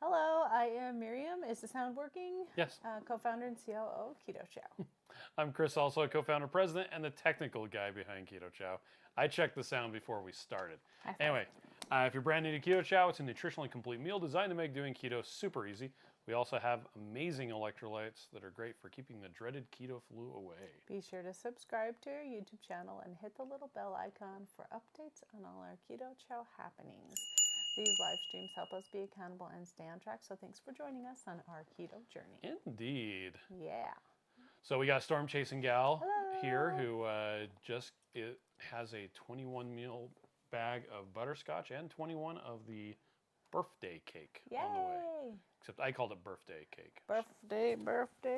Hello, I am Miriam. Is the sound working? Yes. Co-founder and COO of Keto Chow. I'm Chris, also a co-founder, president, and the technical guy behind Keto Chow. I checked the sound before we started. Anyway, if you're brand new to Keto Chow, it's a nutritionally complete meal designed to make doing keto super easy. We also have amazing electrolytes that are great for keeping the dreaded keto flu away. Be sure to subscribe to our YouTube channel and hit the little bell icon for updates on all our Keto Chow happenings. These live streams help us be accountable and stay on track, so thanks for joining us on our keto journey. Indeed. Yeah. So we got Storm Chasing Gal Hello. here who has a 21 meal bag of butterscotch and 21 of the birthday cake on the way. Except I called it birthday cake. Birthday.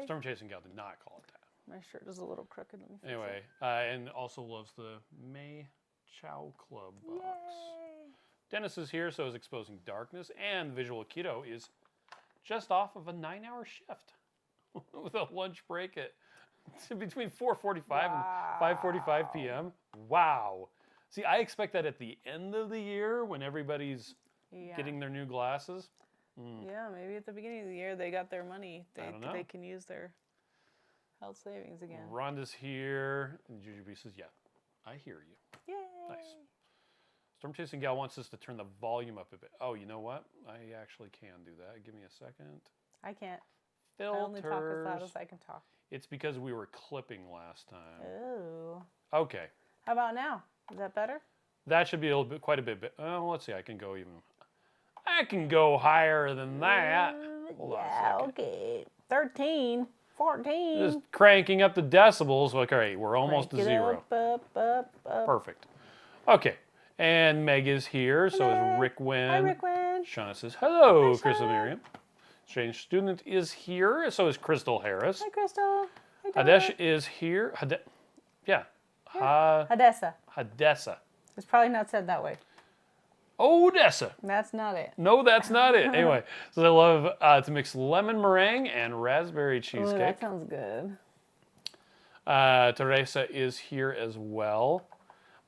Storm Chasing Gal did not call it that. My shirt is a little crooked. Let me fix Anyway, and also loves the May Chow Club box. Yay. Dennis is here, so is Exposing Darkness, and Visual Keto is just off of a 9-hour shift with a lunch break at between 4:45 and 5:45 p.m. Wow. See, I expect that at the end of the year when everybody's getting their new glasses. Yeah, maybe at the beginning of the year they got their money. I don't know. They can use their health savings again. Rhonda's here, and Jujubee says, yeah, I hear you. Yay. Nice. Storm Chasing Gal wants us to turn the volume up a bit. Oh, you know what? I actually can do that. Give me a second. I can't. Filters. I only talk as loud as I can talk. It's because we were clipping last time. Ooh. Okay. How about now? Is that better? That should be a little bit, quite a bit. Let's see. I can go higher than that. Hold on a second. Okay. 13, 14. Just cranking up the decibels. Like, all right, we're almost to zero. Up. Perfect. Okay. And Meg is here. So is Rick Wynn. Hi, Rick Wynn. Shauna says, hello, Hi, Chris Shauna. Miriam. Strange Student is here. So is Crystal Harris. Hi, Crystal. Hi, Hadesh is here. Hadessa. Hadessa. It's probably not said that way. Odessa. That's not it. No, that's not it. Anyway, so I love to mix lemon meringue and raspberry cheesecake. Ooh, that sounds good. Teresa is here as well.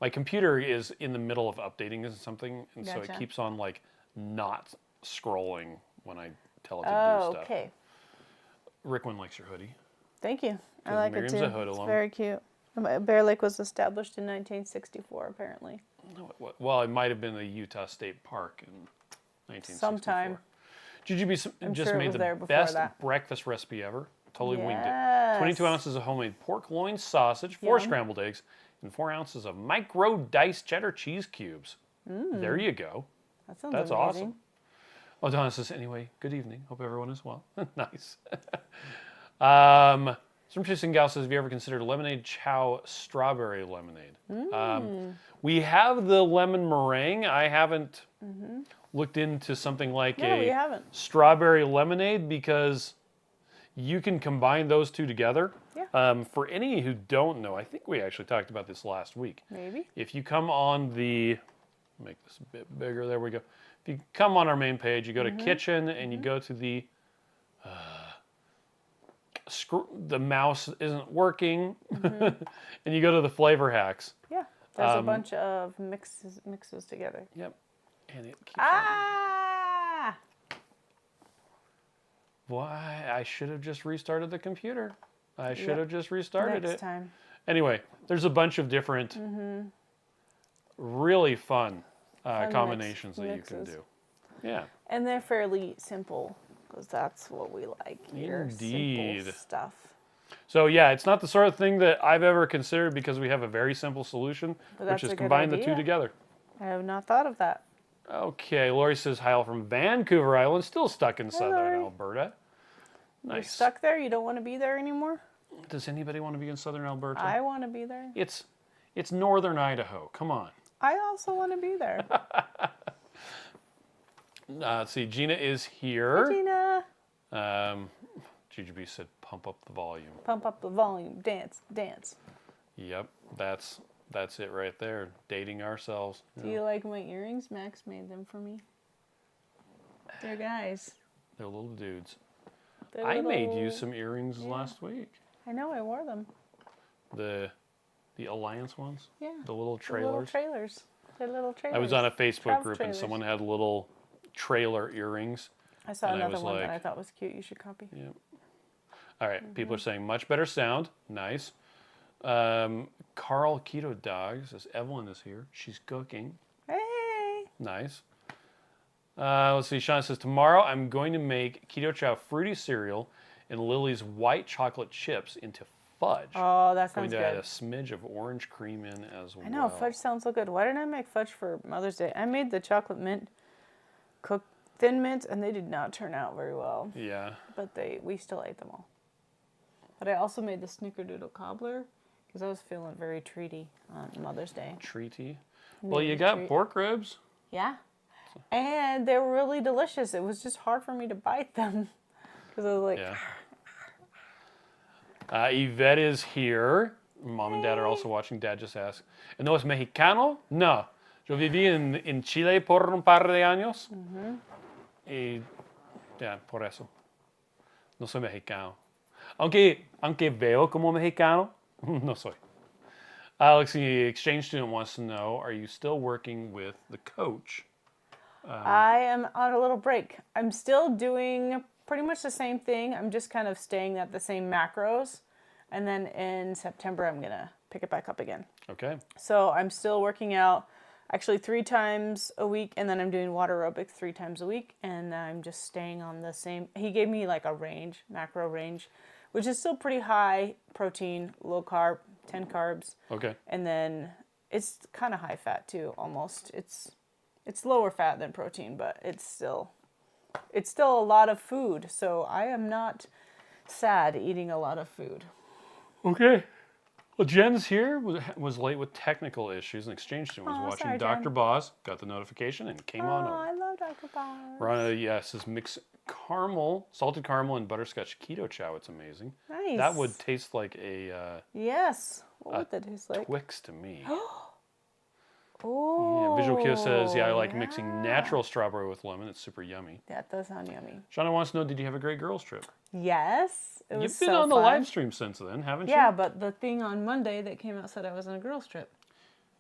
My computer is in the middle of updating something, and so it keeps on like not scrolling when I tell it to do stuff. Okay. Rickman likes your hoodie. Thank you. I like Miriam's it too. a hood It's alum. very cute. Bear Lake was established in 1964, apparently. Well, it might have been the Utah State Park in 1964. Sometime. Jujubee just sure it made was the there before best that. breakfast recipe ever. Totally winged it. Yes. 22 ounces of homemade pork loin sausage, 4 Yum. scrambled eggs, and 4 ounces of micro diced cheddar cheese cubes. There you go. That sounds That's amazing. awesome. Oh, Donna says, anyway, good evening. Hope everyone is well. Nice. Some Chasing Gal says, have you ever considered lemonade chow strawberry lemonade? We have the lemon meringue. I haven't looked into something like No, we haven't. strawberry lemonade because you can combine those two together. Yeah. For any who don't know, I think we actually talked about this last week. Maybe. If you come on make this a bit bigger, there we go. If you come on our main page, you go to kitchen and you go to the the mouse isn't working, and you go to the flavor hacks. Yeah. There's a bunch of mixes together. Yep. And it keeps Why? I should have just restarted the computer. I should have just restarted Next it. time. Anyway, there's a bunch of different really fun combinations that you can do. Yeah. And they're fairly simple, because that's what we like here. Indeed. Simple stuff. So yeah, it's not the sort of thing that I've ever considered because we have a very simple solution, which is a good combine the two idea. together. I have not thought of that. Okay, Lori says, hi all from Vancouver Island, still stuck in southern Lori. Alberta. Nice. You're stuck there? You don't want to be there anymore? Does anybody want to be in southern Alberta? I want to be there. It's northern Idaho. Come on. I also want to be there. Let's see, Gina is here. Gina. Jujubee said, pump up the volume. Pump up the volume. Dance, dance. Yep, that's it right there. Dating ourselves. Do you like my earrings? Max made them for me. They're guys. They're little dudes. They're I made little- you some earrings last week. I know, I wore them. The Alliance ones? Yeah. The little The trailers? little trailers. They're little trailers. I was on a Facebook Trav group trailers. and someone had little trailer earrings. I saw And I another was one that like- I thought was cute. You should copy. Yep. All right. People are saying much better sound. Nice. Carl Keto Dog says Evelyn is here. She's cooking. Hey. Nice. Let's see. Sean says tomorrow I'm going to make Keto Chow fruity cereal and Lily's white chocolate chips into fudge. Oh, that Going sounds to add a good. smidge of orange cream in as well. I know fudge sounds so good. Why didn't I make fudge for Mother's Day? I made the chocolate mint, cooked thin mints, and they did not turn out very well. Yeah. But we still ate them all. But I also made the snickerdoodle cobbler because I was feeling very treaty on Mother's Day. Treaty. Well, you Needed a got treat. pork ribs. Yeah. And they were really delicious. It was just hard for me to bite them because I was like, Yeah. Yvette is here. Mom and Dad are also watching. Dad just asked. ¿No es mexicano? No. Yo viví en Chile por un par de años. Y ya, por eso. No soy mexicano. Aunque veo como mexicano, no soy. Alex, the exchange student, wants to know, are you still working with the coach? I am on a little break. I'm still doing pretty much the same thing. I'm just kind of staying at the same macros. And then in September, I'm going to pick it back up again. Okay. So I'm still working out actually 3 times a week. And then I'm doing water aerobics 3 times a week. And I'm just staying on the same. He gave me like a range, macro range, which is still pretty high protein, low carb, 10 carbs. Okay. And then it's kind of high fat too, almost. It's lower fat than protein, but it's still a lot of food. So I am not sad eating a lot of food. Okay. Well, Jen's here, was late with technical issues. An exchange student was Aw, watching sorry, Dr. Jen. Boz, got the notification, and came on over. I love Dr. Boz. Rana, yes, is mix caramel, salted caramel, and butterscotch keto chow. It's amazing. Nice. That would taste like a Yes. What would that taste like? Twix to me. Oh. Yeah, Visual Keto says, yeah, I like yeah. mixing natural strawberry with lemon. It's super yummy. That does sound yummy. Shauna wants to know, did you have a great girls trip? Yes. It was You've been so on the fun. live stream since then, haven't you? Yeah, but the thing on Monday that came out said I was on a girls trip.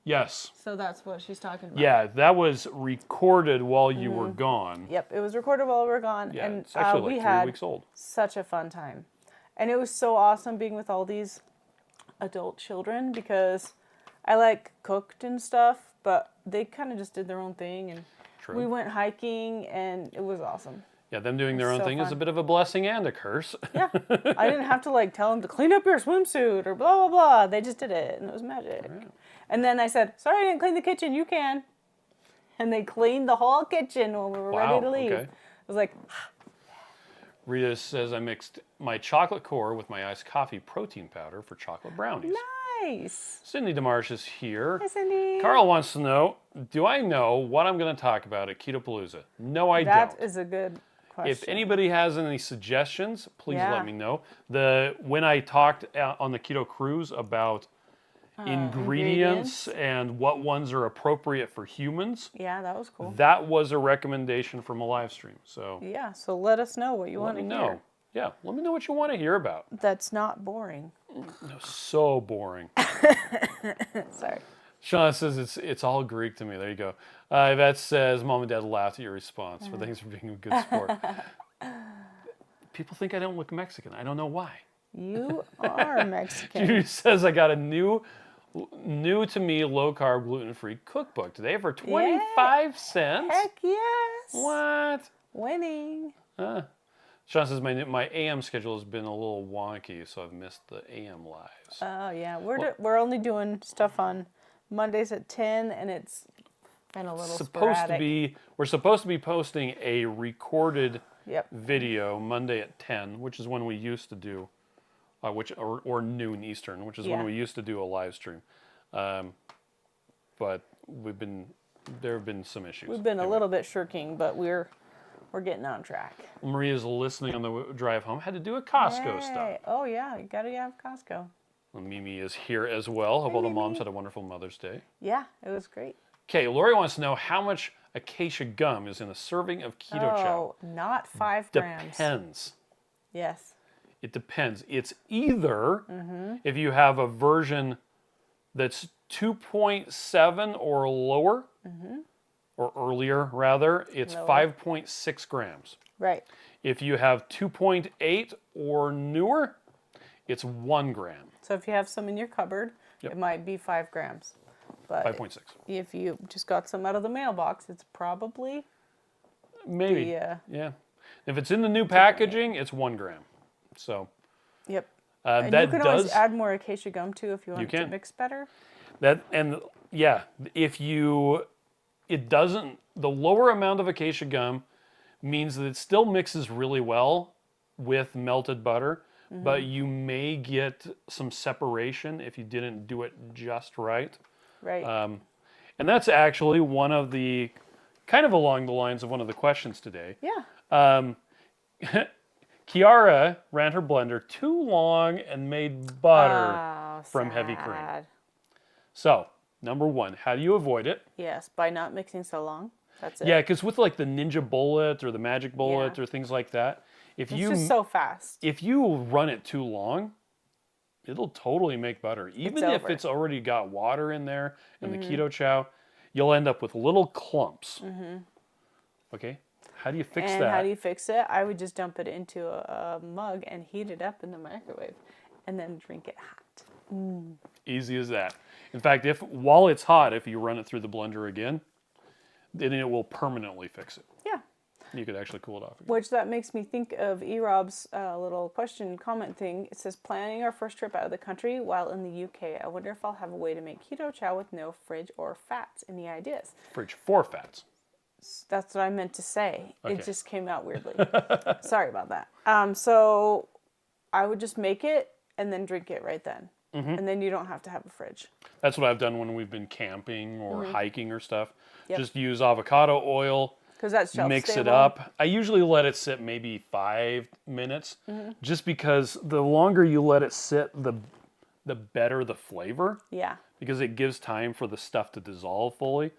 Yes. So that's what she's talking about. Yeah, that was recorded while you were gone. Yep, it was recorded while we were gone. Yeah, and it's actually we like had 3 weeks old. such a fun time. And it was so awesome being with all these adult children because I like cooked and stuff, but they kind of just did their own thing. And True. we went hiking and it was awesome. Yeah, them doing their own so thing is a fun. bit of a blessing and a curse. Yeah, I didn't have to like tell them to clean up your swimsuit or blah, blah, blah. They just did it and it was magic. Yeah. And then I said, sorry, I didn't clean the kitchen. You can. And they cleaned the whole kitchen when we were ready to leave. Okay. I was like, Rita says I mixed my chocolate core with my iced coffee protein powder for chocolate brownies. nice. Cindy DeMarsh is here. Hi, Cindy. Carl wants to know, do I know what I'm going to talk about at Ketopalooza? No, I That don't. is a good question. If anybody has any suggestions, please Yeah. let me know. When I talked on the Keto Cruise about ingredients and what ones are appropriate for humans, Yeah, that was cool. that was a recommendation from a live stream. So Yeah, so let us know what you let want me to know. hear. Yeah, let me know what you want to hear about. That's not boring. No, so boring. Sorry. Sean says it's all Greek to me. There you go. Yvette says, Mom and Dad laughed at your response, but thanks for being a good sport. People think I don't look Mexican. I don't know why. You are Mexican. Judy says I got a new to me low carb gluten free cookbook today for 25 cents. Heck yes. What? Winning. Sean says my AM schedule has been a little wonky, so I've missed the AM lives. Oh yeah, we're only doing stuff on Mondays at 10, and it's been a little sporadic. We're supposed to be posting a recorded Yep. video Monday at 10, which is when we used to do, or noon Eastern, which is when Yeah. we used to do a live stream. But there have been some issues. We've been a Anyway, little bit shirking, but we're getting on track. Maria's listening on the drive home. Had to do a Costco stop. Yay. Oh yeah, you gotta have Costco. Well, Mimi is here as well. Hope Hi, all the Mimi. moms had a wonderful Mother's Day. Yeah, it was great. Okay, Lori wants to know how much acacia gum is in a serving of Keto Chow. Not 5 grams. Depends. Yes. It depends. It's either Mm-hmm. if you have a version that's 2.7 or lower, Mm-hmm. or earlier rather, it's Lower. 5.6 grams. Right. If you have 2.8 or newer, it's 1 gram. So if you have some in your cupboard, Yep. it might be 5 grams. But 5.6. if you just got some out of the mailbox, it's probably Maybe. the, Yeah. If it's in the new packaging, it's 1 gram. So yep. And that you can always add more acacia gum too if you want it to mix better. The lower amount of acacia gum means that it still mixes really well with melted butter, but you may get some separation if you didn't do it just right. Right. And that's actually one of the, kind of along the lines of one of the questions today. Yeah. Khiara ran her blender too long and made butter Oh, from heavy cream. sad. So, number one, how do you avoid it? Yes, by not mixing so long. That's it. Yeah, because with like the Ninja Bullet or the Magic Bullet or things like that, it's just so fast. If you run it too long, it'll totally make butter. Even if it's already got water in there in the Keto Chow, you'll end up with little clumps. Okay, how do you fix that? How do you fix it? I would just dump it into a mug and heat it up in the microwave, and then drink it hot. Easy as that. In fact, while it's hot, if you run it through the blender again, then it will permanently fix it. Yeah. You could actually cool it off again. Which that makes me think of E-Rob's little comment thing. It says, planning our first trip out of the country while in the UK. I wonder if I'll have a way to make Keto Chow with no fridge or fats. Any ideas? Fridge for fats. That's what I meant to say. Okay. It just came out weirdly. Sorry about that. So I would just make it and then drink it right then. And then you don't have to have a fridge. That's what I've done when we've been camping or hiking or stuff. Yep. Just use avocado oil. Because that's shelf mix stable. it up. I usually let it sit maybe 5 minutes, just because the longer you let it sit, the better the flavor. Yeah. Because it gives time for the stuff to dissolve fully.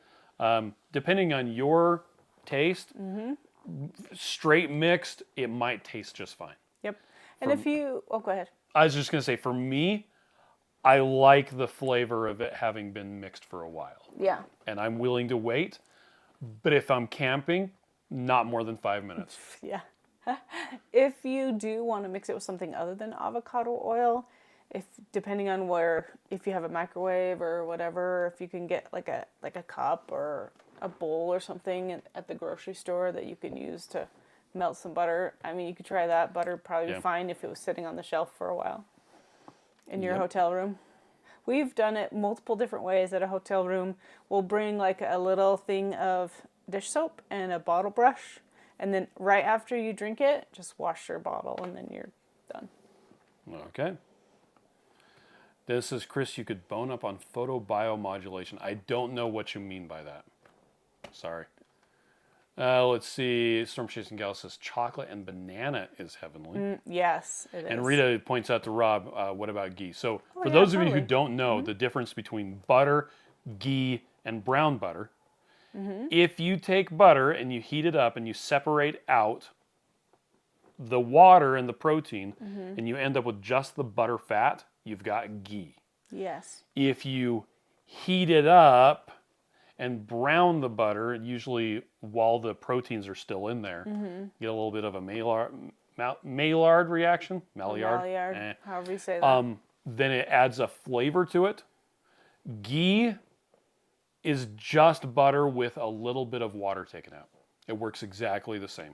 Depending on your taste, straight mixed, it might taste just fine. Yep. And if you, go ahead. I was just going to say, for me, I like the flavor of it having been mixed for a while. Yeah. And I'm willing to wait. But if I'm camping, not more than 5 minutes. Yeah. If you do want to mix it with something other than avocado oil, depending on if you have a microwave or whatever, if you can get like a cup or a bowl or something at the grocery store that you can use to melt some butter. I mean, you could try that. Butter would probably be fine if it was sitting on the shelf for a while in your hotel room. We've done it multiple different ways at a hotel room. We'll bring like a little thing of dish soap and a bottle brush, and then right after you drink it, just wash your bottle, and then you're done. Okay. This is Chris. You could bone up on photobiomodulation. I don't know what you mean by that. Sorry. Let's see. Storm Chasing Gal says chocolate and banana is heavenly. Yes, it is. And Rita points out to Rob, what about ghee? So for those of you who don't know the difference between butter, ghee, and brown butter, if you take butter and you heat it up and you separate out the water and the protein and you end up with just the butter fat, you've got ghee. Yes. If you heat it up and brown the butter, usually while the proteins are still in there, get a little bit of a Maillard reaction. Maillard. However you say that. Then it adds a flavor to it. Ghee is just butter with a little bit of water taken out. It works exactly the same.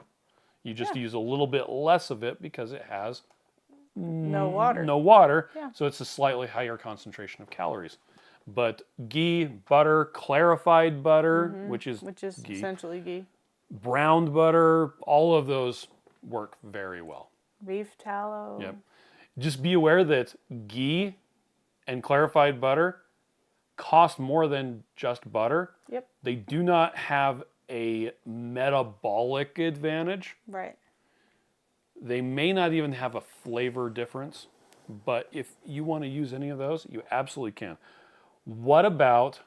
You just use a little bit less of it because it has no water. No water, Yeah. so it's a slightly higher concentration of calories. But ghee, butter, clarified butter, which is ghee, essentially ghee, browned butter, all of those work very well. beef tallow. Yep. Just be aware that ghee and clarified butter cost more than just butter. Yep. They do not have a metabolic advantage. Right. They may not even have a flavor difference, but if you want to use any of those, you absolutely can. What about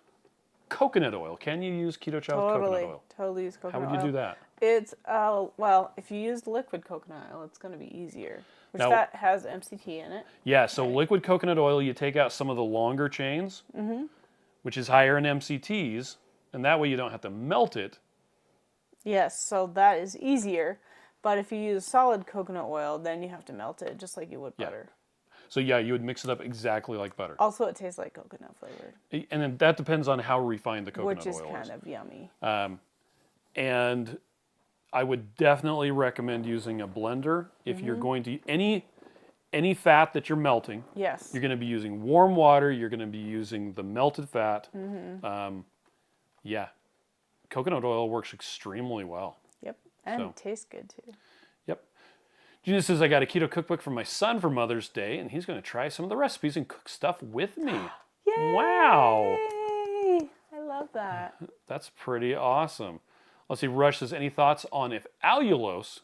coconut oil? Can you use Keto Chow with coconut oil? Totally use coconut oil. How would you do that? It's, well, if you use liquid coconut oil, it's going to be easier. Which Now, that has MCT in it. Yeah, so liquid coconut oil, you take out some of the longer chains, which is higher in MCTs, and that way you don't have to melt it. Yes, so that is easier. But if you use solid coconut oil, then you have to melt it just like you would Yeah. butter. So yeah, you would mix it up exactly like butter. Also, it tastes like coconut flavored, And then that depends on how refined the coconut which is oil kind of yummy. And I would definitely recommend using a blender if you're going to any fat that you're melting. Yes. You're going to be using warm water. You're going to be using the melted fat. Yeah, coconut oil works extremely well. Yep, and So. it tastes good too. Yep. Gina says, I got a keto cookbook for my son for Mother's Day, and he's going to try some of the recipes and cook stuff with me. Yay! Wow. I love that. That's pretty awesome. Let's see, Rush says, any thoughts on if allulose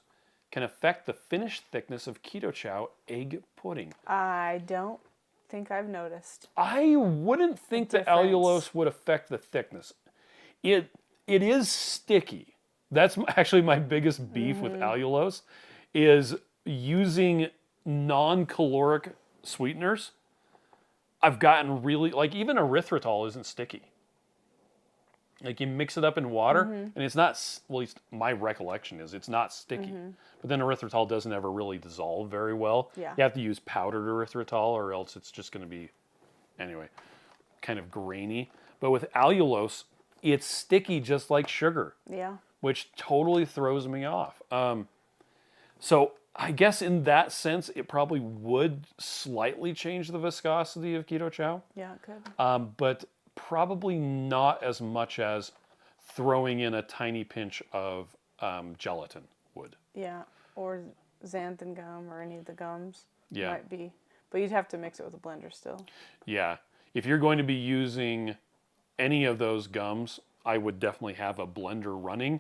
can affect the finished thickness of Keto Chow egg pudding? I don't think I've noticed. I wouldn't think the difference. allulose would affect the thickness. It is sticky. That's actually my biggest beef with allulose, is using non-caloric sweeteners. I've gotten really, like even erythritol isn't sticky. Like you mix it up in water and it's not, well, at least my recollection is it's not sticky. But then erythritol doesn't ever really dissolve very well. Yeah. You have to use powdered erythritol or else it's just going to be, anyway, kind of grainy. But with allulose, it's sticky just like sugar, Yeah. which totally throws me off. So I guess in that sense, it probably would slightly change the viscosity of Keto Chow. Yeah, it could. But probably not as much as throwing in a tiny pinch of gelatin would. Yeah, or xanthan gum or any of the gums. Yeah. Might be. But you'd have to mix it with a blender still. Yeah. If you're going to be using any of those gums, I would definitely have a blender running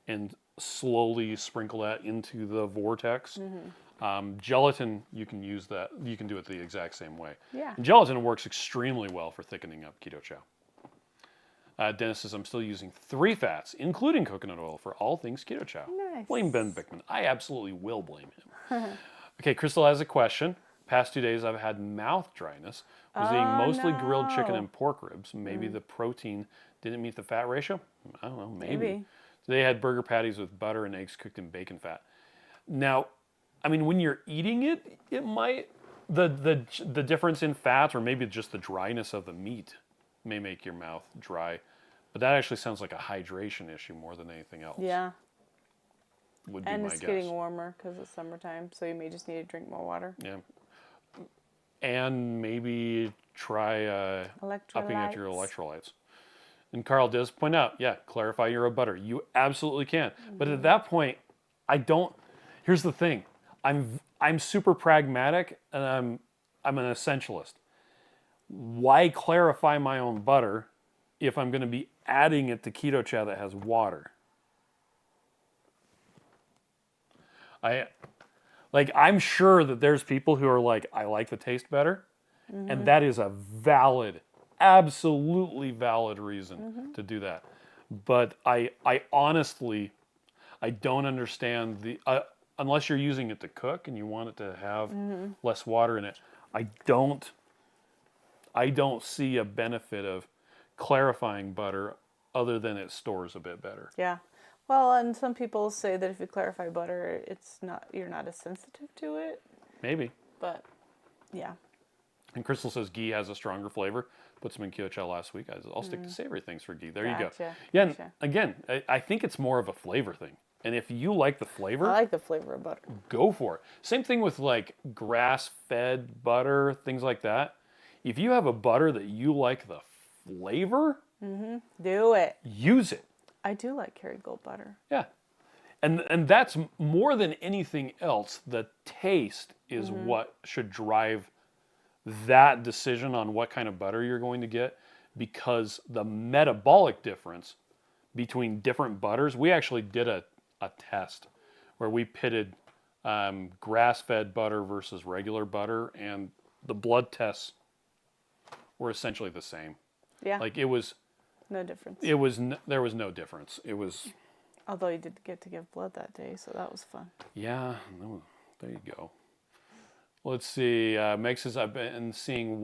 and slowly sprinkle that into the vortex. Gelatin, you can use that. You can do it the exact same way. Yeah. And gelatin works extremely well for thickening up Keto Chow. Dennis says, I'm still using 3 fats, including coconut oil, for all things Keto Chow. Nice. Blame Ben Bickman. I absolutely will blame him. Okay, Crystal has a question. Past 2 days, I've had mouth dryness. Was eating mostly grilled chicken no. and pork ribs. Maybe the protein didn't meet the fat ratio. I don't know, maybe. Maybe. They had burger patties with butter and eggs cooked in bacon fat. Now, I mean, when you're eating it, it might, the difference in fat or maybe just the dryness of the meat may make your mouth dry. But that actually sounds like a hydration issue more than anything else. Yeah. Would be And my it's guess. getting warmer because it's summertime, so you may just need to drink more water. Yeah. And maybe try upping up your Electrolytes. electrolytes. And Carl does point out, yeah, clarify you're a butter. You absolutely can. But at that point, I don't. Here's the thing, I'm super pragmatic and I'm an essentialist. Why clarify my own butter if I'm going to be adding it to Keto Chow that has water? I'm sure that there's people who are like, I like the taste better, and that is a valid, absolutely valid reason to do that. But I honestly, I don't understand the unless you're using it to cook and you want it to have less water in it. I don't see a benefit of clarifying butter other than it stores a bit better. Yeah. Well, and some people say that if you clarify butter, you're not as sensitive to it. Maybe. But yeah. And Crystal says ghee has a stronger flavor. Put some in Keto Chow last week. I'll stick to savory things for ghee. There you go. Gotcha. Yeah, and Gotcha. again, I think it's more of a flavor thing. And if you like the flavor, I like the flavor of butter. go for it. Same thing with like grass-fed butter, things like that. If you have a butter that you like the flavor, Do it. use it. I do like Kerrygold butter. Yeah. And that's more than anything else, the taste is what should drive that decision on what kind of butter you're going to get, because the metabolic difference between different butters, we actually did a test where we pitted grass-fed butter versus regular butter, and the blood tests were essentially the same. Yeah. Like it was, No difference. there was no difference. It was, Although you did get to give blood that day, so that was fun. yeah, no, there you go. Let's see. Meg says, I have been seeing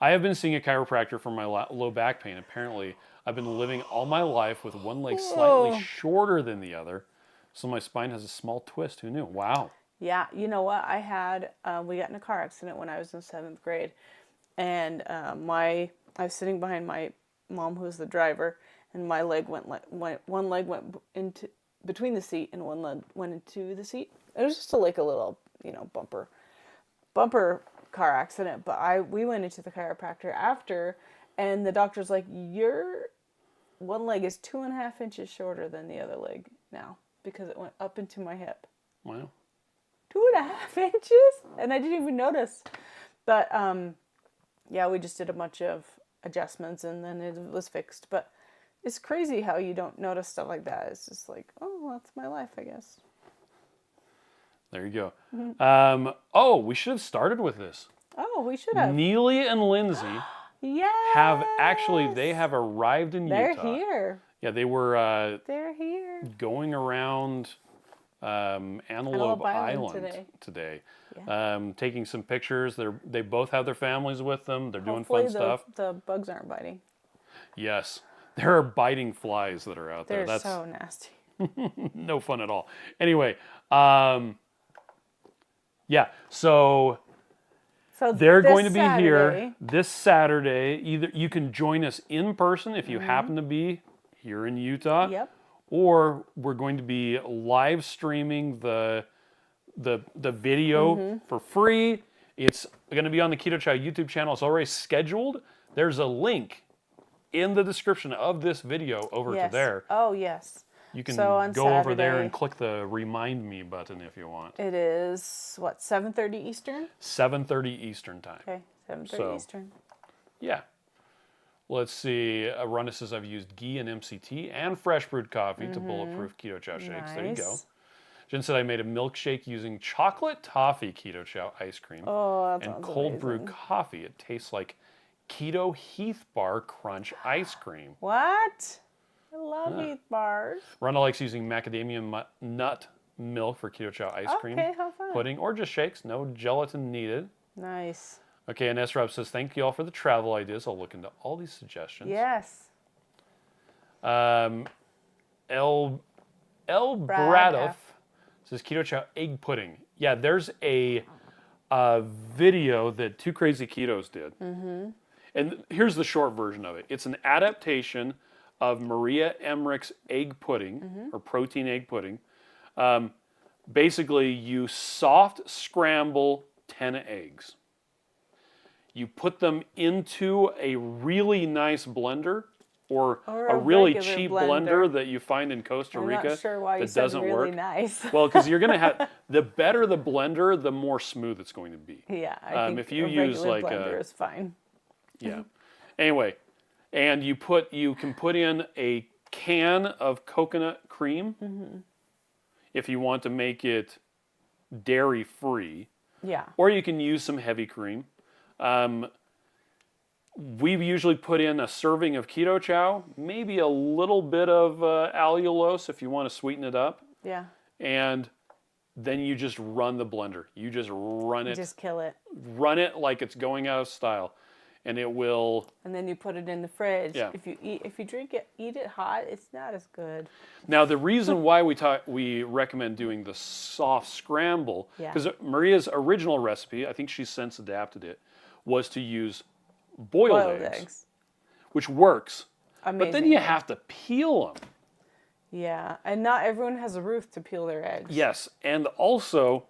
a chiropractor for my low back pain. Apparently, I've been living all my life with one leg slightly Whoa. shorter than the other, So my spine has a small twist. Who knew? Wow. Yeah, you know what? We got in a car accident when I was in 7th grade, and I was sitting behind my mom, who was the driver, and my leg one leg went into between the seat, and one leg went into the seat. It was just a little, bumper car accident. But we went into the chiropractor after, and the doctor's like, your one leg is 2.5 inches shorter than the other leg now because it went up into my hip. Wow. 2.5 inches, and I didn't even notice. But yeah, we just did a bunch of adjustments, and then it was fixed. But it's crazy how you don't notice stuff like that. It's just like, oh, that's my life, I guess. There you go. Oh, we should have started with this. Oh, we should have. Nili and Lindsey they have arrived in They're Utah. They're here. Yeah, they were They're here. Going around Antelope Island today. Yeah. Taking some pictures. They both have their families with them. They're doing fun stuff. The bugs aren't biting. Yes. There are biting flies that are out there. They're so nasty. No fun at all. Anyway, yeah, so they're going to be here this Saturday. Either you can join us in person if you happen to be here in Utah. Yep. Or we're going to be live streaming the video for free. It's going to be on the Keto Chow YouTube channel. It's already scheduled. There's a link in the description of this video over to there. Oh, yes. You can go over there and click the Remind Me button if you want. It is, what, 7:30 Eastern? 7:30 Eastern time. Okay, 7:30 Eastern. Yeah. Let's see. Rhonda says, I've used ghee and MCT and fresh brewed coffee to bulletproof Keto Chow shakes. Nice. There you go. Jen said, I made a milkshake using chocolate toffee Keto Chow ice cream and cold brew coffee. It tastes like Keto Heath Bar Crunch ice cream. What? I love Heath bars. Rhonda likes using macadamia nut milk for Keto Chow ice cream, how fun. pudding, or just shakes. No gelatin needed. Nice. Okay, and Rob says, thank you all for the travel ideas. I'll look into all these suggestions. Yes. El Bradoff says, Keto Chow egg pudding. Yeah, there's a video that Two Crazy Ketos did. And here's the short version of it. It's an adaptation of Maria Emmerich's egg pudding, or protein egg pudding. Basically, you soft scramble 10 eggs. You put them into a really nice blender or a really cheap blender that you find in Costa Rica. I'm not sure why you said doesn't really work. Nice. Well, because you're going to have, the better the blender, the more smooth it's going to be. Yeah, I think if you a use regular like blender is fine. Yeah. Anyway, and you can put in a can of coconut cream if you want to make it dairy free. Yeah. Or you can use some heavy cream. We've usually put in a serving of Keto Chow, maybe a little bit of allulose if you want to sweeten it up. Yeah. And then you just run the blender. You just run it. Just kill it. Run it like it's going out of style. And it will. And then you put it in the fridge. Yeah. If you eat it hot, it's not as good. Now the reason why we recommend doing the soft scramble, because Maria's original recipe, I think she's since adapted it, was to use boiled eggs, which works. Amazing. But then you have to peel them. Yeah, and not everyone has a roof to peel their eggs. Yes, and also,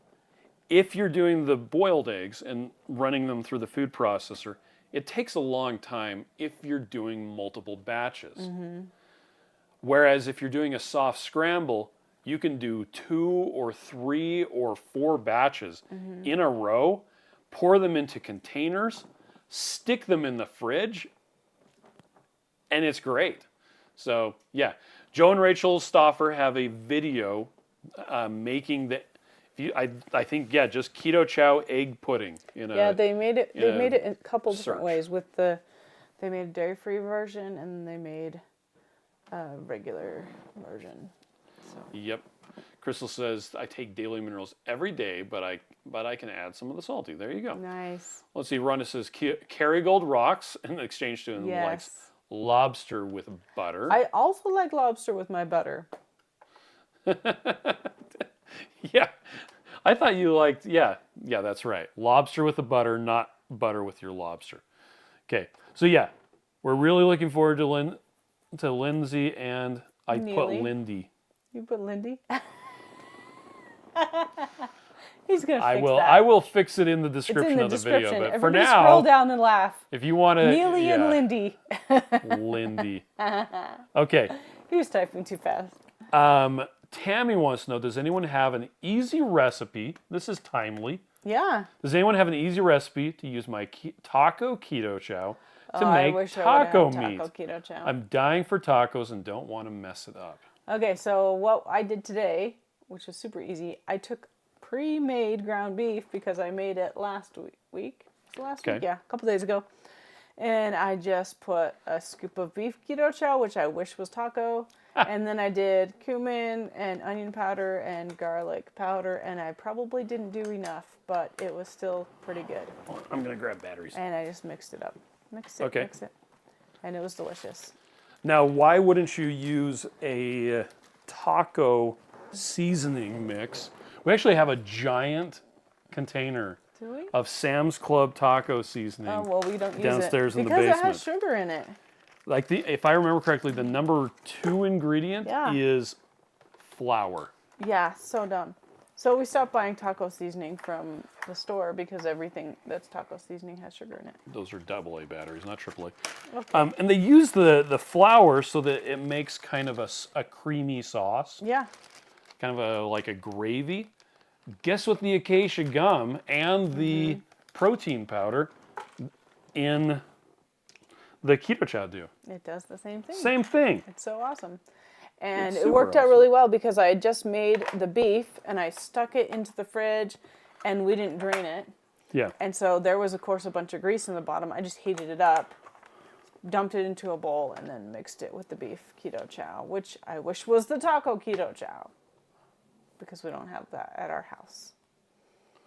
if you're doing the boiled eggs and running them through the food processor, it takes a long time if you're doing multiple batches. Whereas if you're doing a soft scramble, you can do 2 or 3 or 4 batches in a row, pour them into containers, stick them in the fridge, and it's great. So, yeah. Joe and Rachel Stauffer have a video making the, I think, just Keto Chow egg pudding. They made it. They made it in a couple different ways. They made a dairy-free version, and they made a regular version. So. Yep. Crystal says, I take daily minerals every day, but I can add some of the salty. There you go. Nice. Let's see. Rhonda says, Kerrygold rocks in exchange to likes lobster with butter. I also like lobster with my butter. Yeah. I thought you liked, yeah, that's right. Lobster with the butter, not butter with your lobster. Okay, so yeah, we're really looking forward to Lindsey and I put Nili. Lindy. You put Lindy? He's going to I fix will. that. I will fix it in the It's description in the of the description. video. But Everybody for now, scroll down and laugh. if you want to, Nili and Lindsey. Lindy. Okay. He was typing too fast. Tammy wants to know: does anyone have an easy recipe? This is timely. Yeah. Does anyone have an easy recipe to use my taco keto chow to I make wish I taco would've had meat? Taco keto chow. I'm dying for tacos and don't want to mess it up. Okay, so what I did today, which was super easy, I took pre-made ground beef because I made it last week. Was it last week? Yeah, a couple days ago. And I just put a scoop of beef keto chow, which I wish was taco. And then I did cumin and onion powder and garlic powder, and I probably didn't do enough, but it was still pretty good. I'm going to grab batteries. And I just mixed it up. Mix it. And it was delicious. Now, why wouldn't you use a taco seasoning mix? We actually have a giant container Do we? of Sam's Club taco seasoning Oh, well, we don't use downstairs it. in the Because basement. it has sugar in it. Like if I remember correctly, the number 2 ingredient Yeah. is flour. Yeah, so dumb. So we stopped buying taco seasoning from the store because everything that's taco seasoning has sugar in it. Those are AA batteries, not AAA. Okay. And they use the flour so that it makes kind of a creamy sauce, Yeah. kind of like a gravy. Guess what the acacia gum and the protein powder in the keto chow do? It does the same thing. Same thing. It's so awesome. And It's it super worked out awesome. really well because I had just made the beef and I stuck it into the fridge and we didn't drain it. Yeah. And so there was, of course, a bunch of grease in the bottom. I just heated it up, dumped it into a bowl, and then mixed it with the beef keto chow, which I wish was the taco keto chow because we don't have that at our house.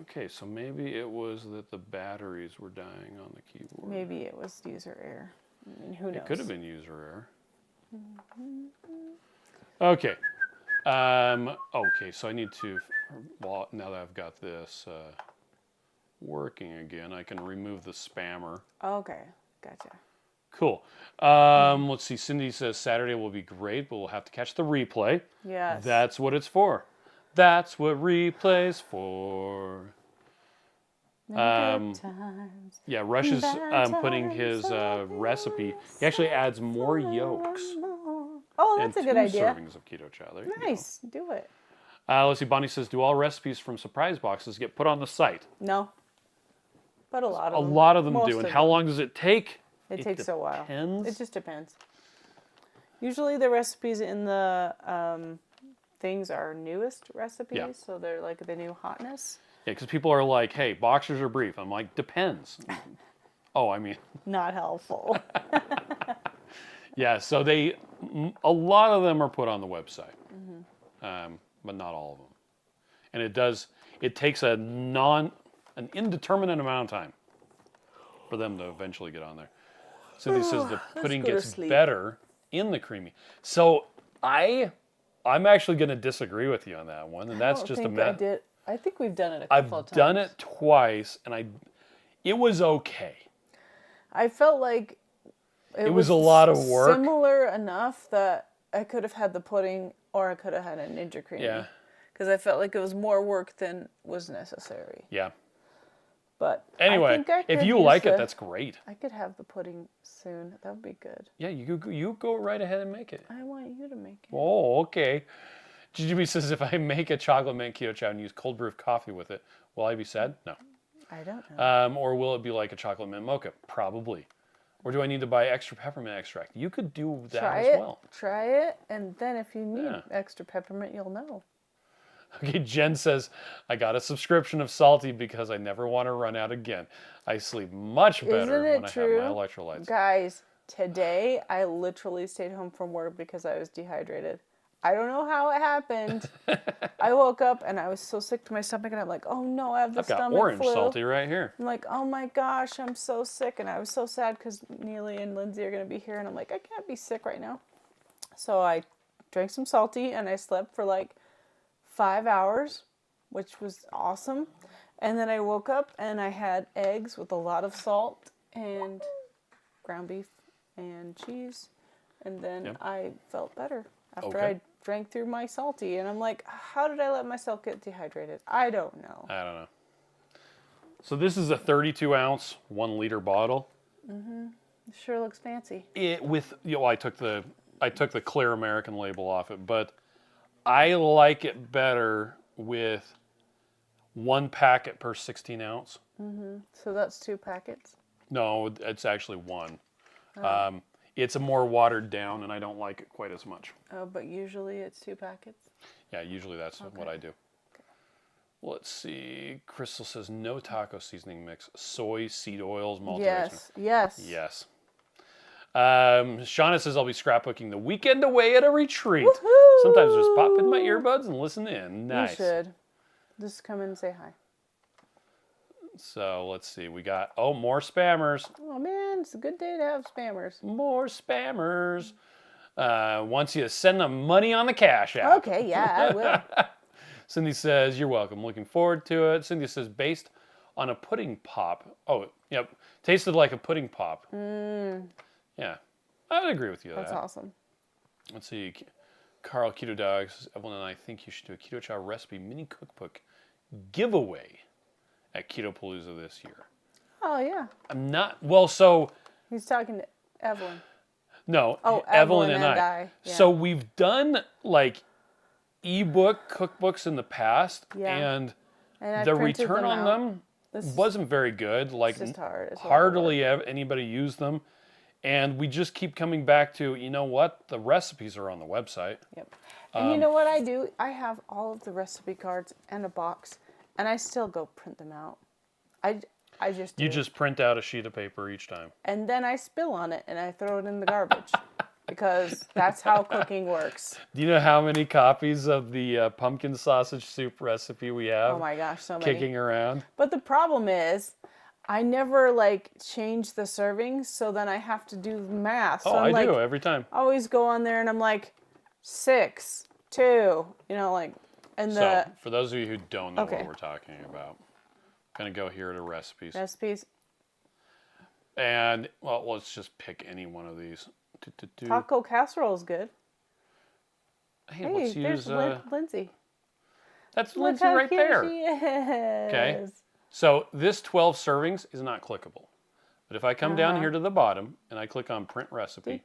Okay, so maybe it was that the batteries were dying on the keyboard. Maybe it was user error. I mean, who knows? It could have been user error. Okay. Okay, so I need to, well, now that I've got this working again, I can remove the spammer. Okay, gotcha. Cool. Let's see. Cindy says Saturday will be great, but we'll have to catch the replay. Yes. That's what it's for. That's what replay's for. Good times. Yeah, Rush is Bad putting times his are recipe. He actually adds more yolks. Oh, that's a and good 2 idea. servings of keto chow. There you Nice. Do it. go. Let's see. Bonnie says, do all recipes from surprise boxes get put on the site? No. But a lot A of them. lot of them Most do. And of how them. long does it take? It takes a while. Depends. It just depends. Usually the recipes in the things are newest recipes, so they're like the new hotness. Yeah, because people are like, hey, boxers are brief. I'm like, depends. Oh, I mean. Not helpful. Yeah, so a lot of them are put on the website, but not all of them. And it takes an indeterminate amount of time for them to eventually get on there. Cynthia says the pudding go to gets sleep. better in the creamy. So I'm actually going to disagree with you on that one, and that's just a myth. I think we've done it a I've couple of times. done it twice, and it was okay. I felt like It was a lot of work. Similar enough that I could have had the pudding or I could have had a Ninja Creamy. Yeah. Because I felt like it was more work than was necessary. Yeah. But Anyway, I think I if could you use like it, that's great. I could have the pudding soon. That would be good. Yeah, you go right ahead and make it. I want you to make it. Oh, okay. GGB says, if I make a chocolate mint keto chow and use cold brew coffee with it, will I be sad? No. I don't know. Or will it be like a chocolate mint mocha? Probably. Or do I need to buy extra peppermint extract? You could do that Try as it. well. Try it, and then if you need Yeah. extra peppermint, you'll know. Okay, Jen says, I got a subscription of Salty because I never want to run out again. I sleep much better Isn't it when true? I have my electrolytes. Guys, today I literally stayed home from work because I was dehydrated. I don't know how it happened. I woke up and I was so sick to my stomach, and I'm like, oh no, I have the I've got stomach orange flu. Salty right here. I'm like, oh my gosh, I'm so sick. And I was so sad because Nili and Lindsey are going to be here. And I'm like, I can't be sick right now. So I drank some Salty and I slept for like 5 hours, which was awesome. And then I woke up and I had eggs with a lot of salt and ground beef and cheese. And then I felt better after I drank through my salty. And I'm like, how did I let myself get dehydrated? I don't know. I don't know. So this is a 32-ounce, 1 liter bottle. Mm-hmm. It sure looks fancy. I took the clear American label off it, but I like it better with 1 packet per 16 ounce. Mm-hmm. So that's 2 packets? No, it's actually 1. Oh. It's a more watered down, and I don't like it quite as much. Oh, but usually it's 2 packets? Yeah, usually that's what I do. Okay. Let's see. Crystal says no taco seasoning mix. Soy, seed oils, malt. Yes. Shauna says I'll be scrapbooking the weekend away at a retreat. Woohoo! Sometimes just pop in my earbuds and listen in. Nice. You should. Just come in and say hi. So let's see. We got more spammers. Oh man, it's a good day to have spammers. More spammers. Wants you to send them money on the Cash App. Okay, yeah, I will. Cindy says you're welcome. Looking forward to it. Cindy says based on a pudding pop. Oh, yep. Tasted like a pudding pop. Yeah, I would agree with you. That's awesome. Let's see. Carl Keto Dog says, Evelyn and I think you should do a Keto Chow recipe mini cookbook giveaway at Keto Palooza this year. Oh, yeah. I'm not, well, so. He's talking to Evelyn. No, oh, Evelyn and I. Yeah. So we've done like ebook cookbooks in the past, and the return on them wasn't very good. Like, it's just hard. It's hardly anybody used them. And we just keep coming back to, you know what? The recipes are on the website. Yep. And you know what I do? I have all of the recipe cards and a box, and I still go print them out. I just do. You just print out a sheet of paper each time. And then I spill on it, and I throw it in the garbage. Because that's how cooking works. Do you know how many copies of the pumpkin sausage soup recipe we have? Oh my gosh, so many. Kicking around. But the problem is, I never change the servings, so then I have to do math. So I do every time. I always go on there and I'm like 6, 2, and so for those of you who don't know what we're talking about, I'm gonna go here to recipes. Recipes. And let's just pick any one of these. Taco casserole is good. Hey, let's use Lindsey. That's Lindsey right there. She is. Okay. So this 12 servings is not clickable. But if I come down here to the bottom and I click on print recipe,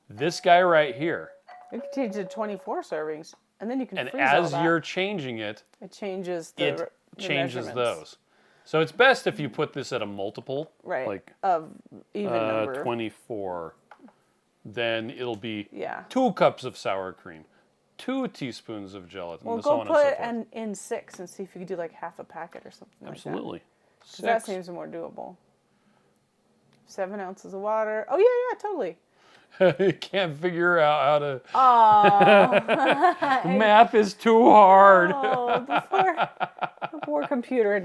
this guy right here. You can change it to 24 servings, and then you can freeze all that. And as you're changing it, it changes those. So it's best if you put this at a multiple, of even number. 24. Then it'll be 2 cups of sour cream, 2 teaspoons of gelatin. Well, so go on put and so forth. it in 6 and see if you can do half a packet or something Absolutely. like that. That seems more doable. 7 ounces of water. Oh, yeah, totally. You can't figure out how to. Oh. Math is too hard. Oh, the poor computer.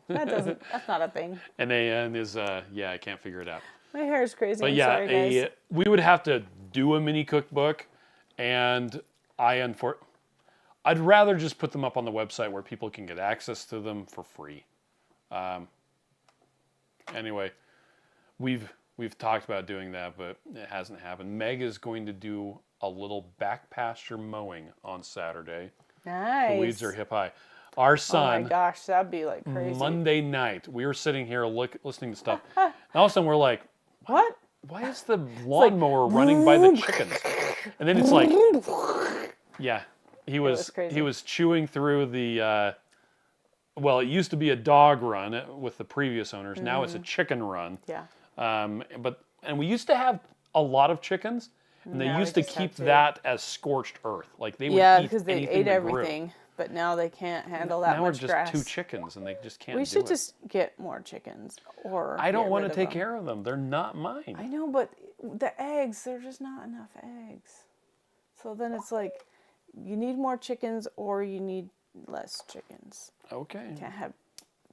That's not a thing. And AN is, I can't figure it out. My hair is crazy. But sorry, guys. We would have to do a mini cookbook, and I'd rather just put them up on the website where people can get access to them for free. Anyway, we've talked about doing that, but it hasn't happened. Meg is going to do a little back pasture mowing on Saturday. Nice. The weeds are hip high. Our son. Oh my gosh, that'd be crazy. Monday night, we were sitting here listening to stuff, and all of a sudden we're like, "What? Why is the lawnmower running by the chickens?" And then it's like, yeah, he was chewing through the. Well, it used to be a dog run with the previous owners. Now it's a chicken run. Yeah. And we used to have a lot of chickens, and they used to keep that as scorched earth. Like they would eat because they ate everything. But now they can't handle that much grass. Now we're just 2 chickens, and they just can't do it. We should just get more chickens, or I don't want to take care of them. They're not mine. I know, but the eggs, there's just not enough eggs. So then it's you need more chickens, or you need less chickens. Okay. You can't have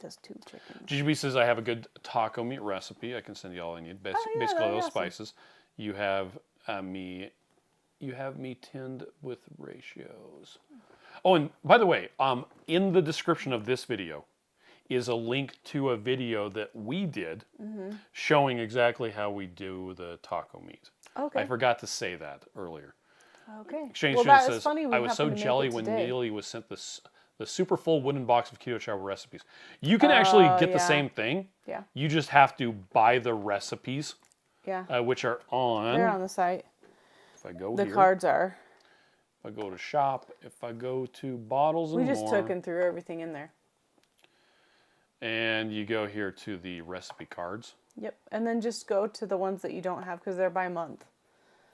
just 2 chickens. GGB says I have a good taco meat recipe. I can send you all I need. Basically, all those spices. You have me tinned with ratios. Oh, and by the way, in the description of this video is a link to a video that we did showing exactly how we do the taco meat. Okay. I forgot to say that earlier. Okay. Exchange Well, Student that is says, funny. I was so jelly when Nili was sent the super full wooden box of Keto Chow recipes. You can actually get the same thing. Yeah. You just have to buy the recipes, which are on... They're on the site. If I go the here, cards are. If I go to shop, if I go to bottles and more... We just took and threw everything in there. And you go here to the recipe cards. Yep. And then just go to the ones that you don't have because they're by month.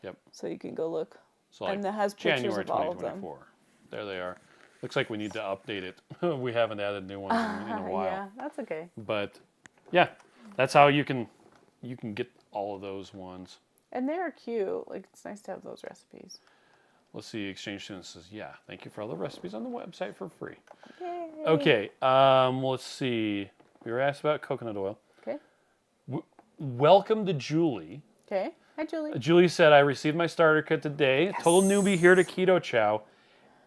Yep. So you can go look. So like and that has pictures January of all of them. 2024. There they are. Looks like we need to update it. We haven't added new ones in a while. Yeah, that's okay. But yeah, that's how you can get all of those ones. And they're cute. Like, it's nice to have those recipes. Let's see. Exchange Student says, yeah, thank you for all the recipes on the website for free. Yay. Okay. Let's see. We were asked about coconut oil. Okay. Welcome to Julie. Okay. Hi, Julie. Julie said, I received my starter kit today. Yes. Total newbie here to Keto Chow.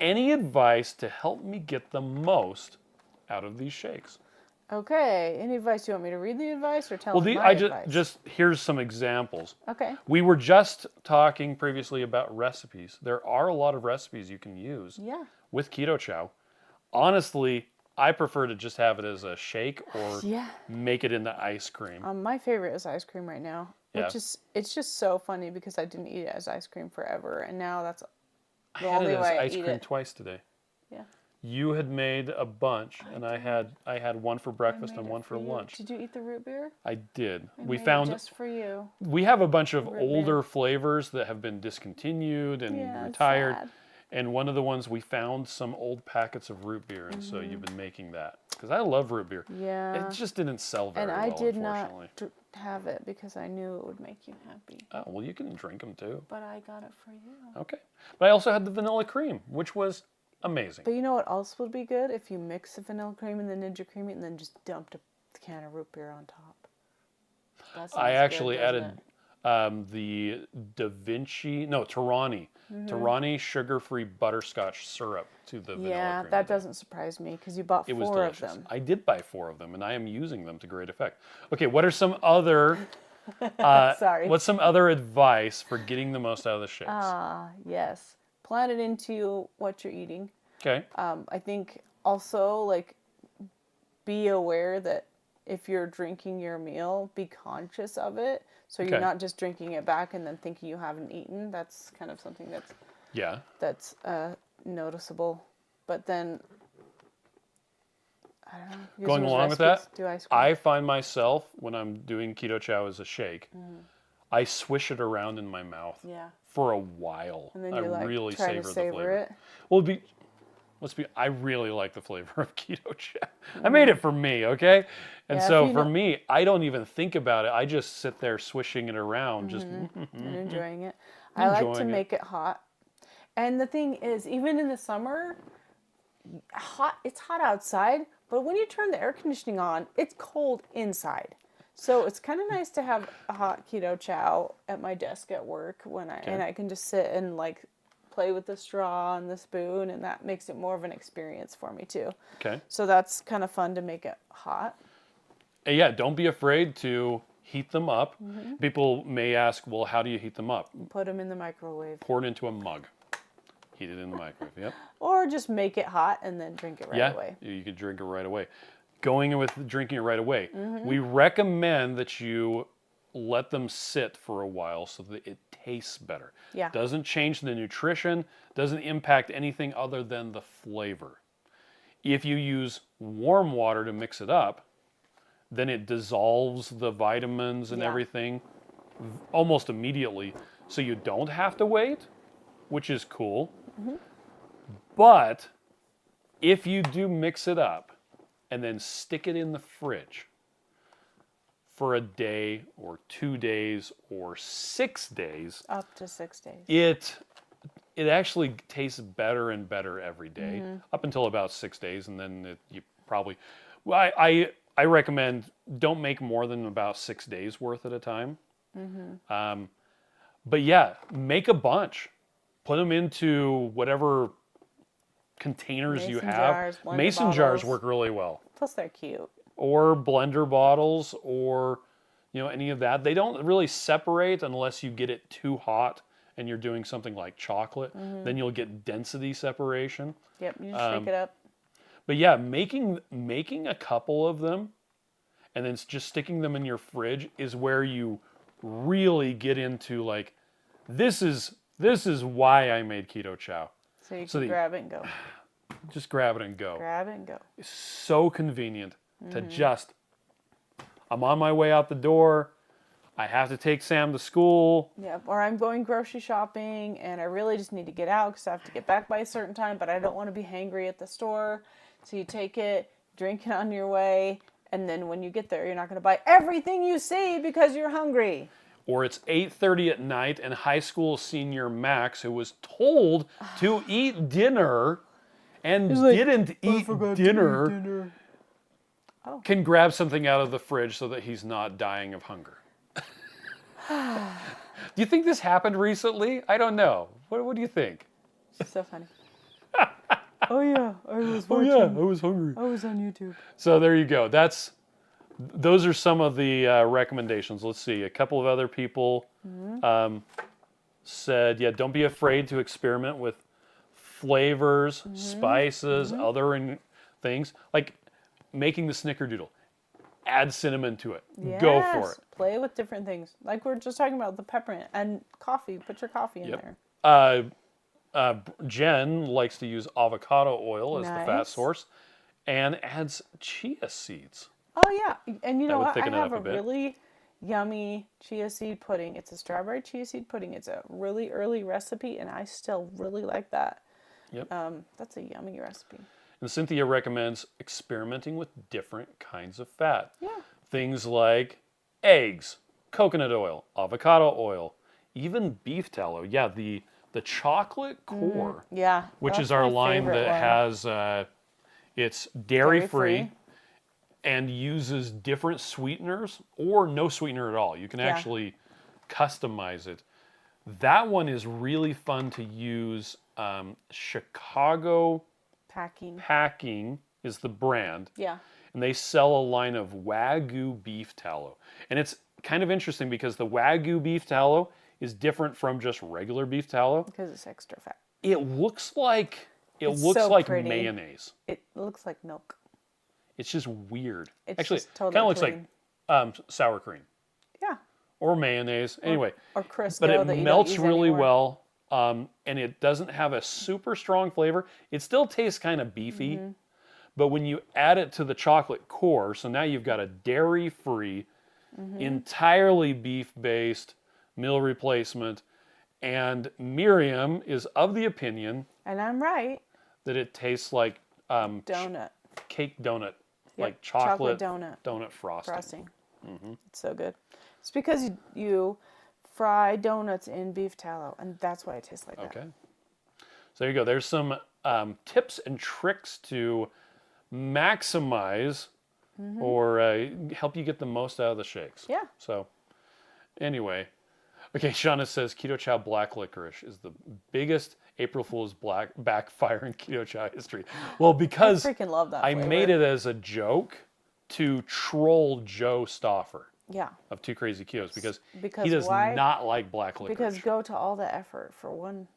Any advice to help me get the most out of these shakes? Okay. Any advice? You want me to read the advice or tell Well, them my I advice? just here's some examples. Okay. We were just talking previously about recipes. There are a lot of recipes you can use with Keto Chow. Honestly, I prefer to just have it as a shake or make it into ice cream. My favorite is ice cream right now. Which is, it's just so funny because I didn't eat it as ice cream forever, and now that's the only way I eat it. I had it as ice cream twice today. Yeah. You had made a bunch, and I had one for breakfast and one for you. lunch. Did you eat the root beer? I did. We found it just for you. We have a bunch of root older beer. flavors that have been discontinued and retired. Sad. And one of the ones we found some old packets of root beer, and so you've been making that because I love root beer. Yeah. It just didn't sell very well. And I did not unfortunately. have it because I knew it would make you happy. Oh well, you can drink them too. But I got it for you. Okay. But I also had the vanilla cream, which was amazing. But you know what else would be good? If you mix the vanilla cream and the Ninja Creamy and then just dumped a can of root beer on top. I actually added the Torani sugar-free butterscotch syrup to the vanilla cream. Yeah, that doesn't surprise me because you bought It was 4 delicious. of them. I did buy 4 of them, and I am using them to great effect. Okay, what are some other... Sorry. What's some other advice for getting the most out of the shakes? Yes. Plan it into what you're eating. Okay. I think also, like, be aware that if you're drinking your meal, be conscious of it. So you're not just drinking it back and then thinking you haven't eaten. That's kind of something that's noticeable. But then, I don't know. use Going those along with that, recipes, do ice cream. I find myself, when I'm doing Keto Chow as a shake, I swish it around in my mouth for a while. And then I you really try savor to the savor flavor. it. Well, I really like the flavor of Keto Chow. I made it for me, okay? And so for me, I don't even think about it. I just sit there swishing it around, just and enjoying it. I like to make it hot. And the thing is, even in the summer, it's hot outside, but when you turn the air conditioning on, it's cold inside. So it's kind of nice to have a hot Keto Chow at my desk at work and I can just sit and like play with the straw and the spoon, and that makes it more of an experience for me too. Okay. So that's kind of fun to make it hot. Yeah, don't be afraid to heat them up. People may ask, well, how do you heat them up? Put them in the microwave. Pour it into a mug. Heat it in the microwave, yep. Or just make it hot and then drink it right away. You could drink it right away. Going with drinking it right away, we recommend that you let them sit for a while so that it tastes better. Yeah. Doesn't change the nutrition, doesn't impact anything other than the flavor. If you use warm water to mix it up, then it dissolves the vitamins and everything almost immediately. So you don't have to wait, which is cool. But if you do mix it up and then stick it in the fridge for a day or 2 days or 6 days, up to 6 days, it actually tastes better and better every day up until about 6 days, and then you probably I recommend don't make more than about 6 days worth at a time. But yeah, make a bunch, put them into whatever containers you Mason have. jars, blender Mason jars bottles. work really well. Plus, they're cute. Or blender bottles, or any of that. They don't really separate unless you get it too hot and you're doing something like chocolate. Then you'll get density separation. Yep, you just shake it up. But yeah, making a couple of them and then just sticking them in your fridge is where you really get into like, this is why I made Keto Chow. So you can grab it and go. Just grab it and go. Grab it and go. It's so convenient to just, I'm on my way out the door. I have to take Sam to school. Yep, or I'm going grocery shopping and I really just need to get out because I have to get back by a certain time, but I don't want to be hangry at the store. So you take it, drink it on your way, and then when you get there, you're not going to buy everything you see because you're hungry. Or it's 8:30 at night and high school senior Max, who was told to eat dinner and didn't eat dinner, can grab something out of the fridge so that he's not dying of hunger. Do you think this happened recently? I don't know. What do you think? So funny. Oh yeah, I was watching. Oh yeah, I was hungry. I was on YouTube. So there you go. Those are some of the recommendations. Let's see. A couple of other people said, yeah, don't be afraid to experiment with flavors, spices, other things. Like making the snickerdoodle. Add cinnamon to it. Yes. Go for it. Play with different things. Like we're just talking about the peppermint and coffee. Put your coffee in there. Jen likes to use avocado oil as the fat source and adds chia seeds. Oh, yeah. And you know what? I have a bit. really yummy chia seed pudding. It's a strawberry chia seed pudding. It's a really early recipe, and I still really like that. Yep. That's a yummy recipe. And Cynthia recommends experimenting with different kinds of fat. Yeah. Things like eggs, coconut oil, avocado oil, even beef tallow. Yeah, the chocolate core. Yeah. Which is our line that has, it's dairy-free and uses different sweeteners or no sweetener at all. You can actually customize it. That one is really fun to use. Chicago Packing is the brand. Yeah. And they sell a line of Wagyu beef tallow. And it's kind of interesting because the Wagyu beef tallow is different from just regular beef tallow. Because it's extra fat. It looks like pretty. mayonnaise. It looks like milk. It's just weird. It's actually just totally kind of looks clean. like sour cream. Yeah. Or mayonnaise. Anyway. Or Crisco. But it that you melts don't use really anymore. well. And it doesn't have a super strong flavor. It still tastes kind of beefy. But when you add it to the chocolate core, so now you've got a dairy-free, entirely beef-based meal replacement. And Miriam is of the opinion, and I'm right, that it tastes like donut. Cake donut, Yep, like chocolate donut frosting. It's so good. It's because you fry donuts in beef tallow, and that's why it tastes like that. Okay. So there you go. There's some tips and tricks to maximize or help you get the most out of the shakes. Yeah. So anyway, okay, Shauna says Keto Chow black licorice is the biggest April Fool's backfire in Keto Chow history. Well, because I freaking love that I flavor. made it as a joke to troll Joe Stauffer. Yeah. Of Two Crazy Ketos because Because he does why? not like black licorice. Because go to all the effort for one.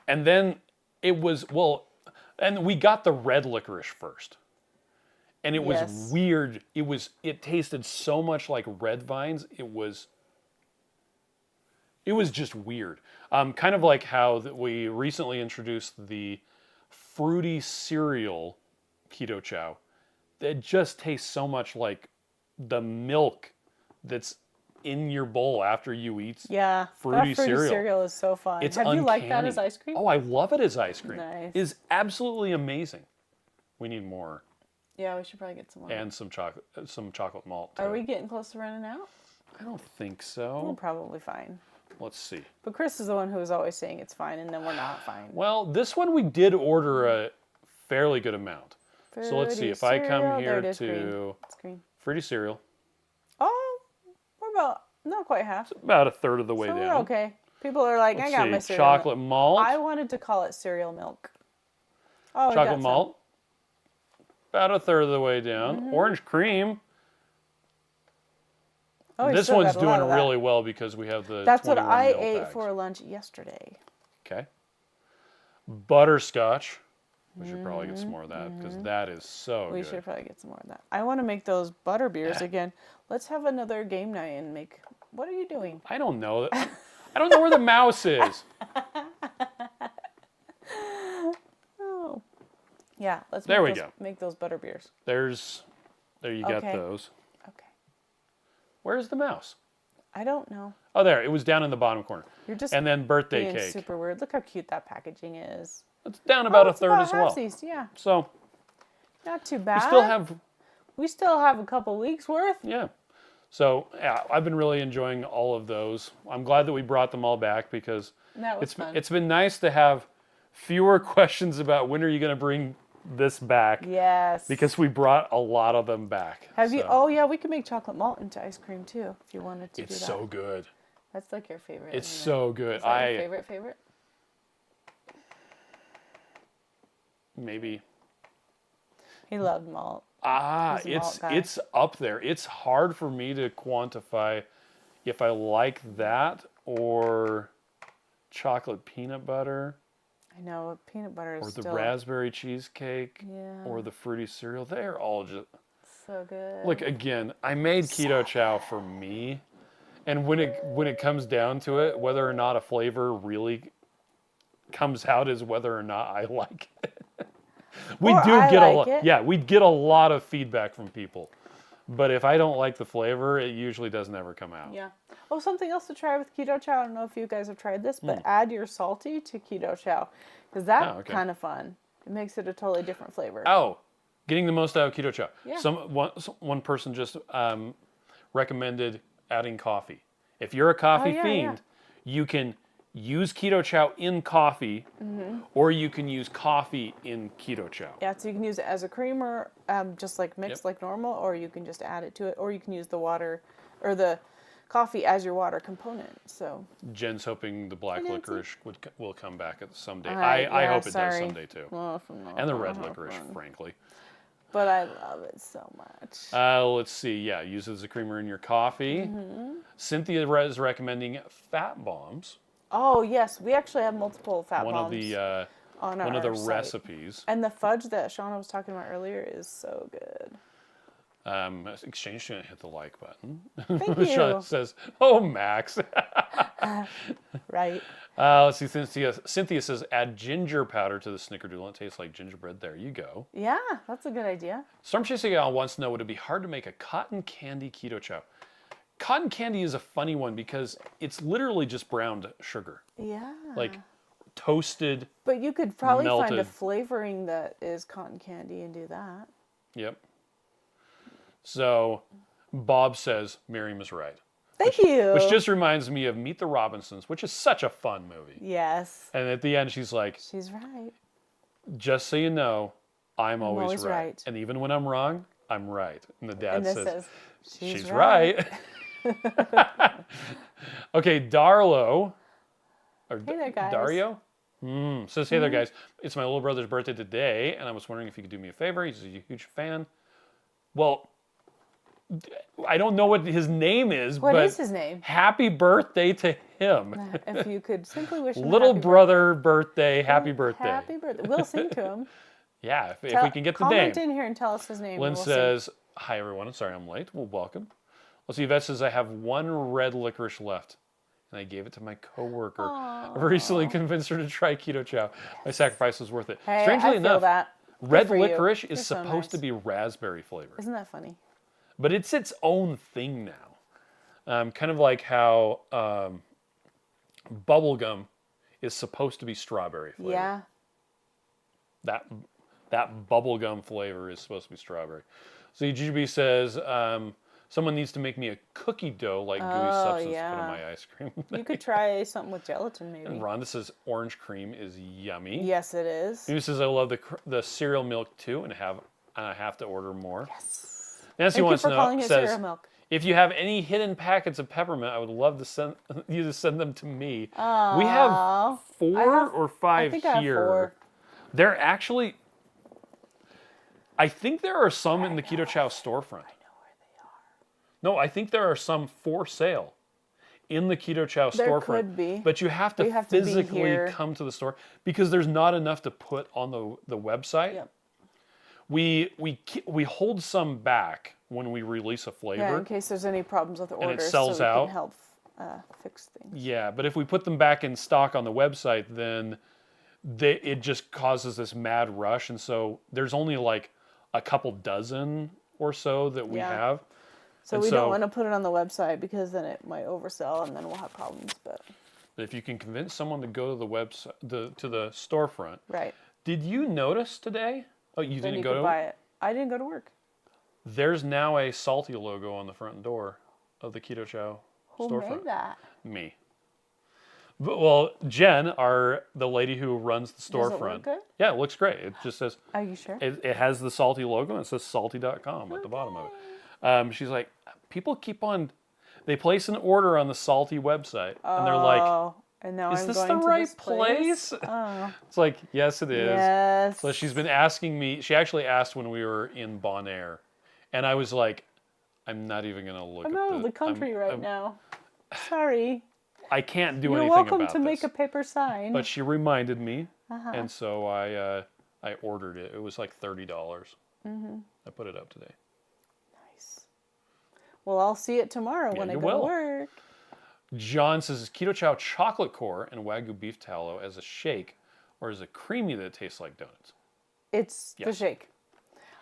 And then it was, and we got the red licorice first. And it was weird. It tasted so much like red vines. It was just weird. Kind of like how we recently introduced the fruity cereal Keto Chow. It just tastes so much like the milk that's in your bowl after you eat fruity cereal. Cereal is so fun. It's Have uncanny. you liked that as ice cream? Oh, I love it as ice cream. Nice. It is absolutely amazing. We need more. Yeah, we should probably get some more. And some chocolate malt. Are we getting close to running out? I don't think so. We're probably fine. Let's see. But Chris is the one who is always saying it's fine, and then we're not fine. Well, this one we did order a fairly good amount. So let's see if I come here to fruity cereal. Oh, we're about not quite half. It's about a third of the way so down. We're okay. People are like, Let's I got see, my cereal milk. chocolate malt. I wanted to call it cereal milk. Oh, Chocolate malt. About a third of the way down. Orange cream. Oh, This one's doing really well because we have the That's what 21 I mil ate bags. for lunch yesterday. Okay. Butterscotch. We should probably get some more of that because that is so We good. should probably get some more of that. I want to make those butter beers again. Let's have another game night and make. What are you doing? I don't know. I don't know where the mouse is. Oh. Yeah, let's There we make go. Make those butter beers. There you got Okay. those. Okay. Where's the mouse? I don't know. Oh, there. It was down in the bottom corner. You're just And then birthday being cake. super weird. Look how cute that packaging is. It's down about a it's third about as well. halfsies, yeah, So not too bad. we still have, a couple weeks worth. yeah. So yeah, I've been really enjoying all of those. I'm glad that we brought them all back because That was fun. it's been nice to have fewer questions about when are you going to bring this back Yes. because we brought a lot of them back. Have you? So, Oh yeah, we can make chocolate malt into ice cream too if you wanted to do it's that. so good. That's like your favorite. It's isn't so it? good. Is that your favorite? Maybe He loved malt. He's a malt guy. it's up there. It's hard for me to quantify if I like that or chocolate peanut butter I know peanut butter is or the still raspberry cheesecake yeah, or the fruity cereal. They're all just so good. look again. I made Keto Chow for me, and when it comes down to it, whether or not a flavor really comes out is whether or not I like it. We Or do I get a like lot. it. Yeah, we get a lot of feedback from people, but if I don't like the flavor, it usually doesn't ever come out. Yeah. Oh, something else to try with Keto Chow. I don't know if you guys have tried this, but add your salty to Keto Chow because that's Oh, okay. kind of fun. It makes it a totally different flavor. Oh, getting the most out of Keto Chow. Yeah. One person just recommended adding coffee. If you're a coffee yeah, fiend, you can use Keto Chow in coffee, or you can use coffee in Keto Chow. Yeah, so you can use it as a creamer, just like mixed like normal, or you can just add it to it, or you can use the water or the coffee as your water component. So Jen's hoping the black Nancy. licorice will come back someday. I yeah, hope it sorry. does someday too. well, And the red licorice, frankly. But I love it so much. Let's see. Yeah, use it as a creamer in your coffee. Cynthia is recommending fat bombs. Oh yes, we actually have multiple fat One bombs of the on one our of the site. recipes. And the fudge that Shauna was talking about earlier is so good. Exchange didn't hit the like button. Thank Shauna you. says, "Oh, Max." Right. Let's see. Cynthia says, "Add ginger powder to the snickerdoodle. It tastes like gingerbread." There you go. Yeah, that's a good idea. Storm Chasing Gal wants to know, would it be hard to make a cotton candy Keto Chow? Cotton candy is a funny one because it's literally just browned sugar, Yeah. like toasted. But you could probably find a melted. flavoring that is cotton candy and do that. Yep. So, Bob says Miriam is right. Thank you. Which just reminds me of Meet the Robinsons, which is such a fun movie. Yes. And at the end, she's like, She's right. "Just so you know, I'm always always right. right. And even when I'm wrong, I'm right." And the dad And this says, says, "She's right." Okay, Darlo. Or Hey there, guys. Dario? Says, "Hey there, guys. It's my little brother's birthday today, and I was wondering if you could do me a favor. He's a huge fan." Well, I don't know what his name is, What but is his name? happy birthday to him. If you could simply wish him Little happy brother birthday, happy birthday. Happy birthday. We'll sing to him. Yeah, if we can get the name. Comment in here and tell us his name. Lynn and we'll sing. says, "Hi, everyone. I'm sorry I'm late. Well, welcome." Let's see, Yvette says, "I have one red licorice left, and I gave it to my coworker. I've recently convinced her to try Keto Chow. My sacrifice was worth it." Hey, Strangely I feel enough, that. Good red for you. licorice You're is so supposed to nice. be raspberry flavored, Isn't that funny? but it's its own thing now. Kind of like how bubblegum is supposed to be strawberry flavored. Yeah. That bubblegum flavor is supposed to be strawberry. So GGB says, "Someone needs to make me a cookie dough like gooey Oh, substance to put yeah. in my ice cream." You could try something with gelatin, maybe. And Rhonda says orange cream is yummy. Yes, it is. Amy says, "I love the cereal milk too, and I have to order more." Yes. Nancy Thank you wants for to calling know, it says, cereal milk. if you have any hidden packets of peppermint, I would love to send you to send them to me. Aww. We have 4 or 5 I think here. I have 4. They're actually, I think there are some in the Keto Chow storefront. I know where they are. No, I think there are some for sale in the Keto Chow There storefront. could be. But you have to We have to be physically here. come to the store because there's not enough to put on the website. Yep. We hold some back when we release a flavor. Yeah, in case there's any problems with the And it orders, sells so we out. can help fix things. Yeah, but if we put them back in stock on the website, then it just causes this mad rush, and so there's only like a couple dozen or so that we have. So we don't want to put it on the website because then it might oversell, and then we'll have problems. But if you can convince someone to go to the website, to the storefront. Right. Did you notice today? Oh, you then didn't you go could to buy it. I didn't go to work. There's now a salty logo on the front door of the Keto Chow Who storefront. made that? Me. But, well, Jen, the lady who runs the storefront. Does it look good? Yeah, it looks great. It just says, Are you sure? it has the salty logo and it says salty.com at the bottom of it. She's like, people keep on, they place an order on the salty website and they're like, and now is I'm this going the to right this place? Oh. It's like, yes, it is. Yes. So she's been asking me, she actually asked when we were in Bonaire. And I was like, I'm not even going to look I'm at out of the country right now. Sorry. I can't do You're anything welcome about to make this. a paper sign. But she reminded me, Uh-huh. and so I ordered it. It was like $30. Mm-hmm. I put it up today. Nice. Well, I'll see it tomorrow when I you go will. to work. John says Keto Chow chocolate core and Wagyu beef tallow as a shake, or as a creamy that tastes like donuts. It's the Yes. shake.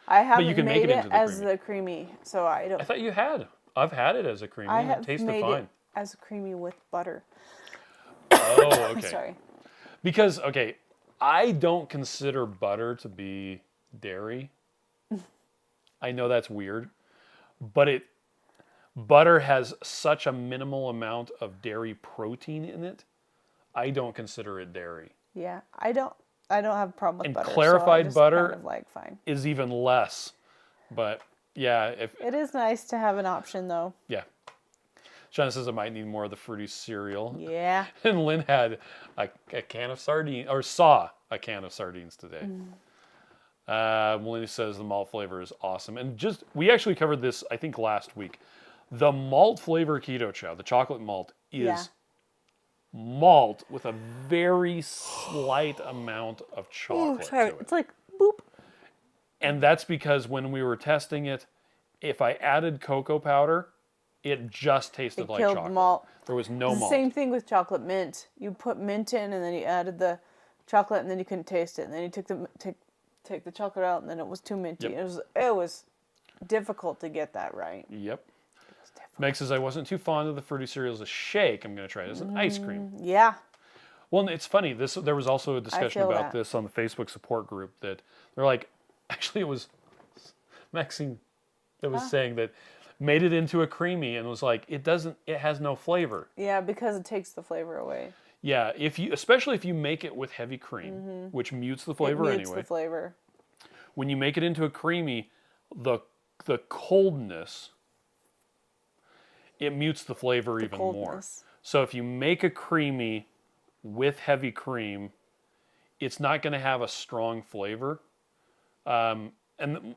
I haven't you can make made it it into the as creamy. the creamy, so I don't. I thought you had. I've had it as a creamy. I and have it tasted made fine. it as creamy with butter. Oh, okay. Sorry. Because okay, I don't consider butter to be dairy. I know that's weird, but butter has such a minimal amount of dairy protein in it. I don't consider it dairy. Yeah, I don't have a problem with And butter. clarified so I just butter- kind of like fine. Is even less, but yeah, if It is nice to have an option though. John says I might need more of the fruity cereal. Yeah. And Lynn had a can of sardines, or saw a can of sardines today. Melanie says the malt flavor is awesome. And we actually covered this, I think, last week. The malt flavor Keto Chow, the chocolate malt, is malt with a very slight amount of chocolate to it. It's like boop. And that's because when we were testing it, if I added cocoa powder, it just tasted It like killed chocolate. malt. There was no It's the malt. same thing with chocolate mint. You put mint in, and then you added the chocolate, and then you couldn't taste it. And then you took the chocolate out, and then it was too minty. Yep. It was difficult to get that right. Yep. Meg says I wasn't too fond of the fruity cereal as a shake. I'm going to try it as an ice cream. Yeah. Well, it's funny. There was also a discussion feel about that. this on the Facebook support group that they're like, actually, it was Maxine that was saying that made it into a creamy and was like, it has no flavor. Yeah, because it takes the flavor away. Yeah, especially if you make it with heavy cream, which mutes the flavor It mutes anyway. the flavor. When you make it into a creamy, the coldness, it mutes the flavor even more. Coldness. So if you make a creamy with heavy cream, it's not going to have a strong flavor. And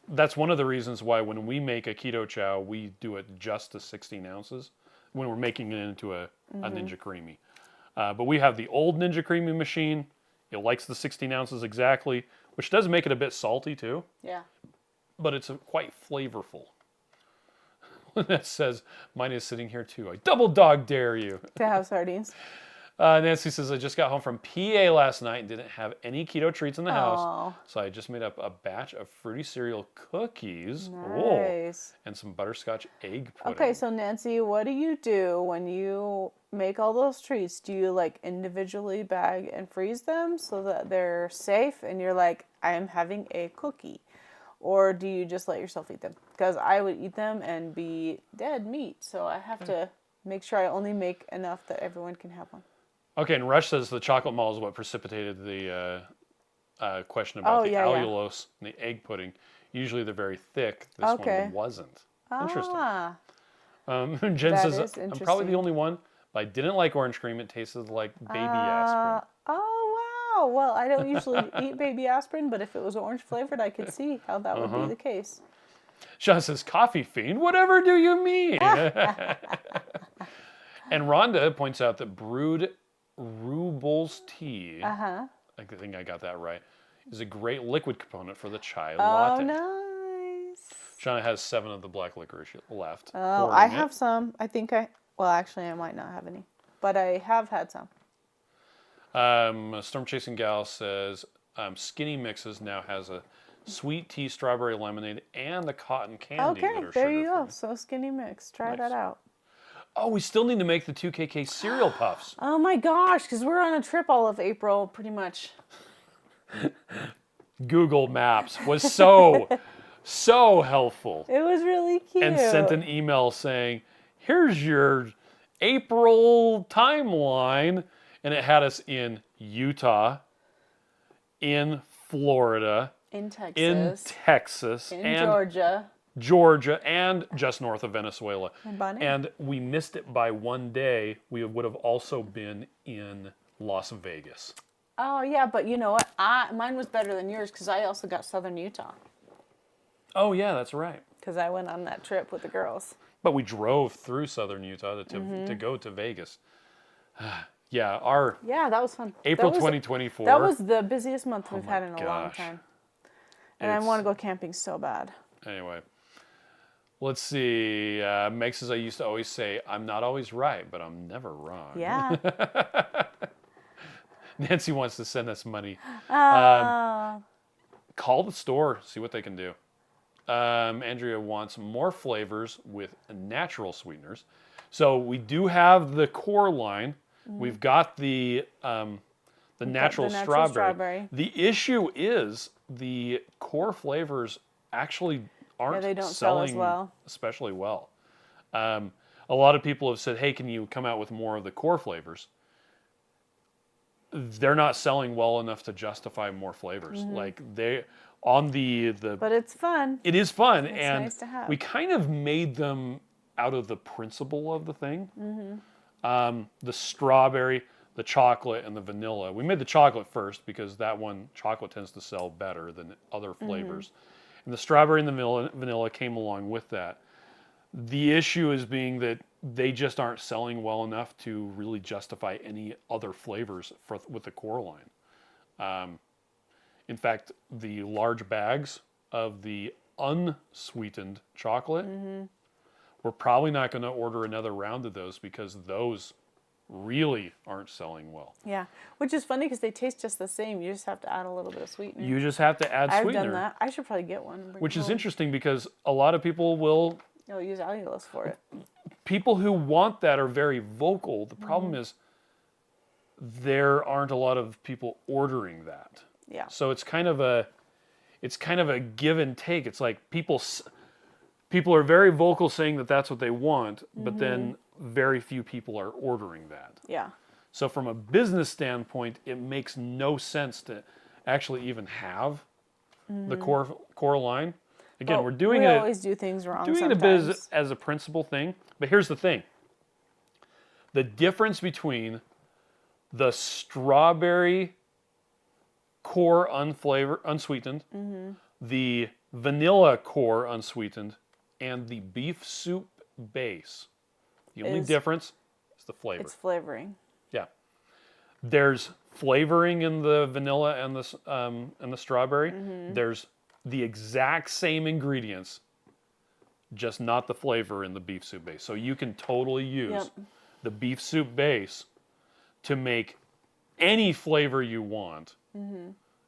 that's one of the reasons why when we make a Keto Chow, we do it just to 16 ounces when we're making it into a Ninja Creamy. But we have the old Ninja Creamy machine. It likes the 16 ounces exactly, which does make it a bit salty too, Yeah. but it's quite flavorful. That says, mine is sitting here too. I double dog dare you. To have sardines. Nancy says, I just got home from PA last night and didn't have any keto treats in the house. Aw. So I just made up a batch of fruity cereal cookies. Nice. And some butterscotch egg pudding. Okay, so Nancy, what do you do when you make all those treats? Do you like individually bag and freeze them so that they're safe and you're like, I'm having a cookie? Or do you just let yourself eat them? Because I would eat them and be dead meat. So I have to make sure I only make enough that everyone can have one. Okay, and Rush says the chocolate malt is what precipitated the question about the allulose and the egg pudding. Usually they're very thick. This one wasn't. Interesting. Jen That says, is I'm probably interesting. the only one, but I didn't like orange cream. It tasted like baby aspirin. Oh, wow. Well, I don't usually eat baby aspirin, but if it was orange flavored, I could see how that would be the case. Sean says, coffee fiend? Whatever do you mean? And Rhonda points out that brewed Rubel's tea, I think I got that right, is a great liquid component for the chai latte. Oh, nice. Shauna has 7 of the black licorice left. Oh, I have some. Well, actually, I might not have any, but I have had some. Storm Chasing Gal says, Skinny Mixes now has a sweet tea, strawberry lemonade, and the cotton candy that are there you go. sugar-free. So Skinny Mix. Try that out. Oh, we still need to make the 2KK cereal puffs. Oh my gosh, because we're on a trip all of April, pretty much. Google Maps was so helpful. It was really cute. And sent an email saying, here's your April timeline. And it had us in Utah, in Florida, in Texas, and Georgia, and just north of Venezuela. And we missed it by one day. We would have also been in Las Vegas. Oh, yeah, but you know what? Mine was better than yours because I also got southern Utah. Oh, yeah, that's right. Because I went on that trip with the girls. But we drove through southern Utah to go to Vegas. Yeah, that was fun. April 2024. That was the busiest month we've had in a long time. And I want to go camping so bad. Anyway, let's see. Meg says, I used to always say, I'm not always right, but I'm never wrong. Yeah. Nancy wants to send us money. Call the store, see what they can do. Andrea wants more flavors with natural sweeteners. So we do have the core line. We've got the natural strawberry. The issue is the core flavors actually aren't they don't selling sell as well. Especially well. A lot of people have said, hey, can you come out with more of the core flavors? They're not selling well enough to justify more flavors. Like but it's fun. It is fun, it's and nice to have. We kind of made them out of the principle of the thing. The strawberry, the chocolate, and the vanilla. We made the chocolate first because that one, chocolate tends to sell better than other flavors. And the strawberry and the vanilla came along with that. The issue is being that they just aren't selling well enough to really justify any other flavors with the core line. In fact, the large bags of the unsweetened chocolate, we're probably not going to order another round of those because those really aren't selling well. Yeah, which is funny because they taste just the same. You just have to add a little bit of sweetener. You just have to add sweetener. I've done that. I should probably get one. Which is interesting because a lot of people will use allulose for it. People who want that are very vocal. The problem is there aren't a lot of people ordering that. Yeah. So it's kind of a give and take. It's like people are very vocal saying that that's what they want, but then very few people are ordering that. Yeah. So from a business standpoint, it makes no sense to actually even have the core line. Again, we're doing it. We always do things wrong. Doing sometimes. it as a principal thing. But here's the thing: the difference between the strawberry core unsweetened, the vanilla core unsweetened, and the beef soup base. The only difference is the flavor. It's flavoring. Yeah. There's flavoring in the vanilla and the strawberry. There's the exact same ingredients, just not the flavor in the beef soup base. So you can totally use the beef soup base to make any flavor you want,